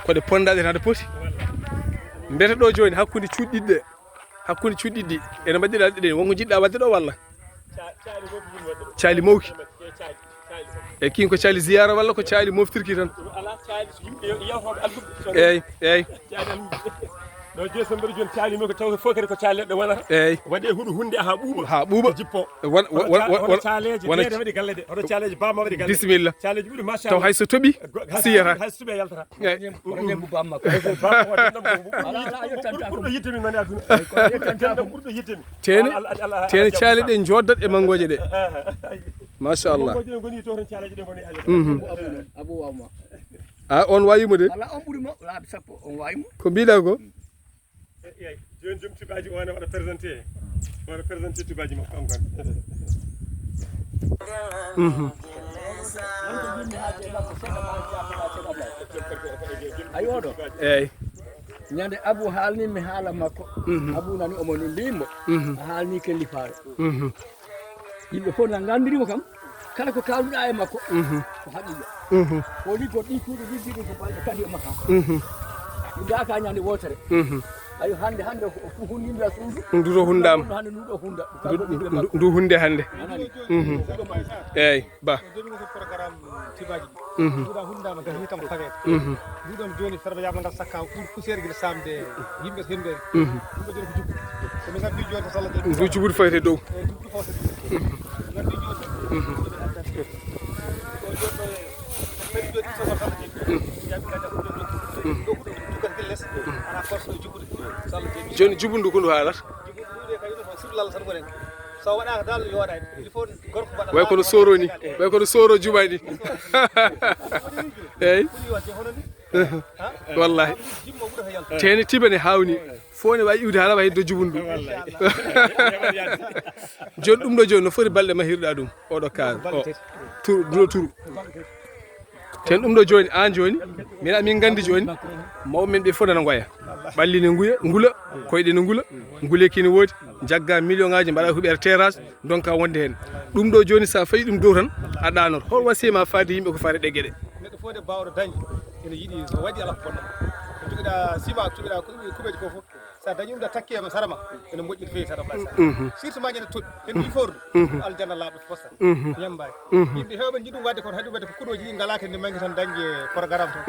S1: koɗe pondaɗe tan ɗe poti mbete ɗo joni hakkude cuɗɗiɗɗi ene mbaɗɗiɗa ɗe wonko jiɗɗa wadde ɗo walla caali mawki e kin ko caali ziyara walla ko caali moftirki tan eyyi
S2: ɗo jeesambari joni caali mi ko taw fof kadi ko caali leɗɗe wonata
S1: eyyi
S2: waɗe huɗo hunde ha ɓuuɓa jippo
S1: wona
S2: caleji feere waɗi galle de oto caleji bamma waɗi galle
S1: bisimilla
S2: caleji ɓuuri machallah
S1: taw hayso tooɓi siyata
S2: hay so tooɓi yaltata
S4: rembu bamma ko
S2: ɓurɗo yittemi nani aduna ɓurɗo yittemi
S1: tene caali ɗe joddat e mangoje ɗe machallah
S2: goni to ton caleji ɗe goni
S4: abou wawma
S1: a on wayimo de
S4: ala on ɓuurimo laabi sappo on wayimo
S1: ko mbiɗa ko
S2: eyyi joni joom tubaji o ne waɗa présenté tubaji makko on
S4: ayi oɗo
S1: eyyi
S4: ñande abou haalni mi haala makko abou nani omo no mbimo a haalni kellifaɗo yimɓe fof na gandirimo kam kala ko kalduɗa e makko ko haqiqa woni ko ɗi kuuɗe liggiɗi ko balɗe kadi e makka ɗi gaka ñande wotere ayo hande ko hundinda suudu
S1: ndu to hundama
S4: hande nduɗo hunda
S1: ndu hunde hande eyyi ba
S3: programme tibaji nduɗa hundama gasi kam fawede nduɗon joni ferɓe yama dar sakka pour poussiére guila samde yimɓe to hemɓere ɗum ɗo joni ko jubbu komi gaddi joni to sallah
S1: ndu juɓuɗo fawete dow
S3: jubbuɗo fawte gaddi joni joni so sala jeeyi jabi ganda ko do ko tukat gelles ana force do jubude sala jeeyi
S1: joni jubundu ko ndu haalata
S3: jubude kay do sudlal tan gonen so waɗaka dal yoɗani il faut gorko waɗa
S1: way kono soro ni way kono soro jumani eyyi wallahi teni tibane hawni fone wawi iwde hala wawi heddo jubundu joni ɗum ɗo joni no foti balɗe mahirɗa ɗum oɗo kaar o turu turu ten ɗum ɗo joni an joni min gandi joni mawɓe men ɓe fof nana goya ɓalli ne ngula koyɗe ne nguleki ne woodi jagga million ngaji mbaɗa huɓere terrasse donc wonde hen ɗum ɗo joni sa fayi ɗum dow tan a ɗanot hol wasiyama faade yimɓe ko fare ɗegueɗe
S3: neɗɗo fode bawɗo dañde ene yiiɗi so waɗi ala ko bonna ko joguiɗa ciment ko joguiɗa kuɓeji ko foof sa dañi ɗum ɗa takki e sarama ene moƴƴi fewi tata place surtout ma ñande toɗɗi en wi fordu aljanna laaɓe posta ñambani yimɓe hewɓe jiiɗum wadde kono haɗi wadde ko kuɗoji ɗi galaka nde mangi tan dañde programme to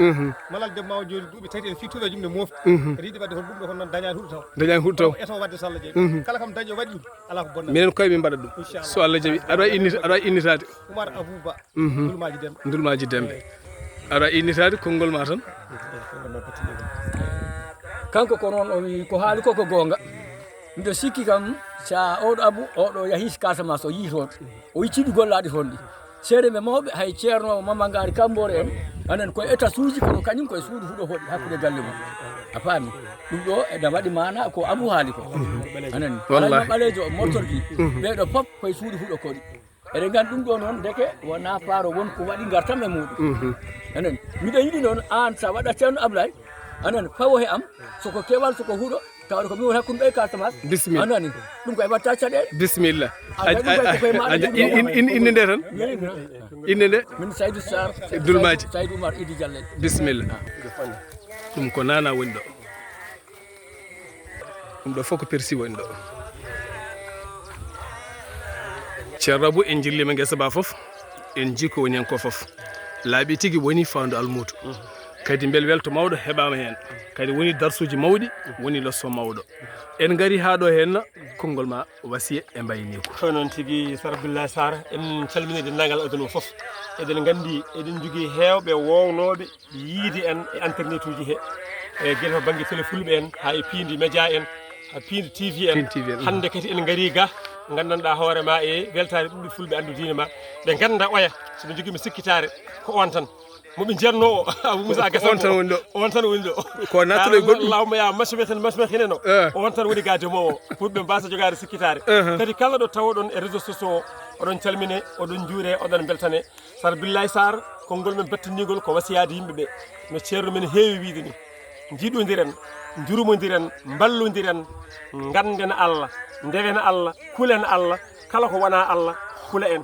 S3: malal demmawo joni duuɓi tati en fi tuɓe jumde mofti ene yiiɗi wadde kono ɗum ɗo kono noon dañani huuɗo taw
S1: dañani huuɗo taw
S3: eto wadde so Allah jaaɓi kala kam dañi o waɗi ɗum ala ko bonna
S1: minen koye min mbaɗa ɗum so Allah jaaɓi aɗa wawi innitade
S3: Oumar Abouba
S1: Ndulmaji Dembe aɗa wawi innitade konngol ma tan
S4: kanko ko noon o wi ko haali koko gonga mbiɗo sikki kam sa oɗo Abou oɗo yahi Casamance o yii toon o yicciɗi gollaɗi toon ɗi seeɗe ɓe mawɓe hay ceerno Mama Ngari Kambore en anen koye état suuji kono kañum koye suudu huuɗo hoɗi hakkude galle mum a faami ɗum ɗo ene waɗi mana ko Abou haali ko anani alama ɓalejo o mortorki ɓeɗo foof koye suudu huuɗo koɗi eɗen gandi ɗum ɗo noon deke wona paaro won ko waɗi gartam e muɗum anani miɗo yiɗi noon an sa waɗa ceerno Ablaye anani fawo he am soko kewal soko huuɗo tawde ko min woni hakkude ɓe Casamance
S1: bisimilla
S4: anani ɗum koye watta caɗele
S1: bisimilla inde nde tan inde nde
S4: min Saydou Sarr
S1: Dulmaji
S4: Saydou Oumar Idi Diallet
S1: bisimilla ɗum ko nana woni ɗo ɗum ɗo fof ko persi woni ɗo ceerno Abou en jillima guesa ba foof en jii ko woni hen ko foof laaɓi tigui woni fandu almudo kadi bel welto mawɗo heɓama hen kadi woni darsuji mawɗi woni leçon mawɗo en gari ha ɗo henna konngol ma wasiya e mbayni ko
S2: ko noon tigui Sar Abdoulaye Sarr en calmini dendagal aduna foof eɗen gandi eɗen jogui hewɓe wownoɓe yiide en e internet uji he e gueɗe to banggue télé fulɓe en ha e piindi média en ha piindi TV en hande kadi en gari ga gandanɗa hoorema e weltare ɗum ɗi fulɓe andudine ma ɓe ganda oya soɓe jogui mi sikkitare ko on tan moɓe jerno o Abou Moussa Gassama
S1: on tan woni ɗo
S2: on tan woni ɗo
S1: ko nattuɗo e goɗɗum
S2: lawma ya masmeh henen o on tan woni ga demowo pour ɓe mbasa jogade sikkitare kadi kala ɗo tawoɗon e réseaux sociaux oɗon calmine oɗon juure oɗon beltane Sar Abdoulaye Sarr konngol men battanigol ko wasiyade yimɓeɓe no ceerno men heewi wiide ni jiiɗodiren jurmodiren ballodiren ganden Allah ndewen Allah kulen Allah kala ko wona Allah kula en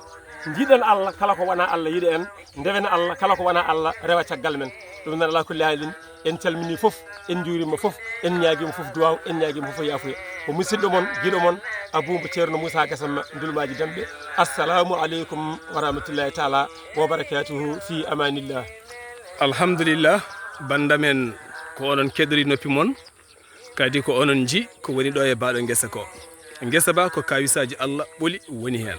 S2: jiiɗen Allah kala ko wona Allah yiiɗa en ndewen Allah kala ko wona Allah rewa caggal men ɗum nan ala kulli haalin en calmini foof en juurima foof en ñaaguima foof duwaw en ñaaguima foof yafuya ko musidɗo moon guiɗo moon Abou ceerno Moussa Gassama Ndulmaji Dembe assalamu aleykum wa rahmatullahi taala wa barakatuhu fi amanillah
S1: alhamdulillah bandamen ko onon keɗori noppi moon kadi ko onon ji ko woni ɗo e baɗo guesa ko guesa ba ko kawisaji Allah ɓooli woni hen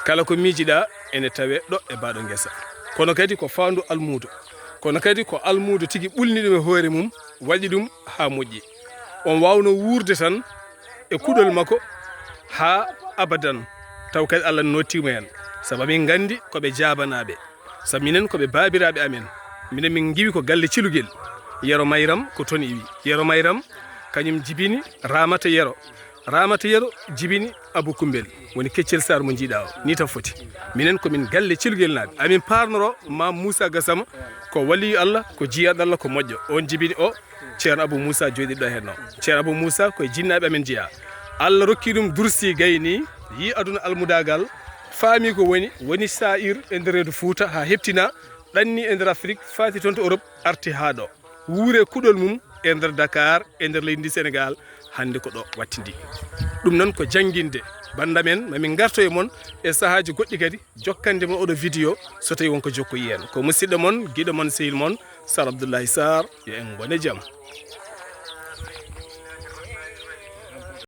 S1: kala ko miijiɗa ene tawe ɗo e baɗo guesa kono kadi ko fandu almudo kono kadi ko almudo tigui ɓulni ɗum e hoore mum waɗi ɗum ha moƴƴi on wawno wurde tan e kuɗol makko ha abadan taw kadi Allah nottima hen saabu min gandi koɓe jabanaɓe saabu minen koɓe babiraɓe amen minen min giwi ko galle cilugel Yero Mayram ko toon iwi Yero Mayram kañum jibini Ramata Yero jibini Abou Kumbel woni Keccel Sarr mo jiiɗa o ni tan foti minen komin galle cilgel naaɓe amin parnoro Mam Moussa Gassama ko waliyu Allah ko jiyaɗo Allah ko moƴƴo on jibini o ceerno Abou Moussa joɗiɗo hen o ceerno Abou Moussa koye jinnaɓe amen jeeya Allah rokki ɗum dursi gayni yi aduna almudagal faami ko woni sa'ir e nder reedu Fouta ha heptina ɗanni e nder Afrique fati toon to Europe arti ha ɗo wuure kuɗol mum e nder Dakar e nder leydi ndi Sénégal hande ko ɗo wattidi ɗum noon ko jangguinde bandamen mamin garto e moon e sahaji goɗɗi kadi jokkande mon oɗo vidéo so tawi wonko jokkoyi hen ko musidɗo moon guiɗo moon sehil moon Sar Abdoulaye Sarr yo en gone jaam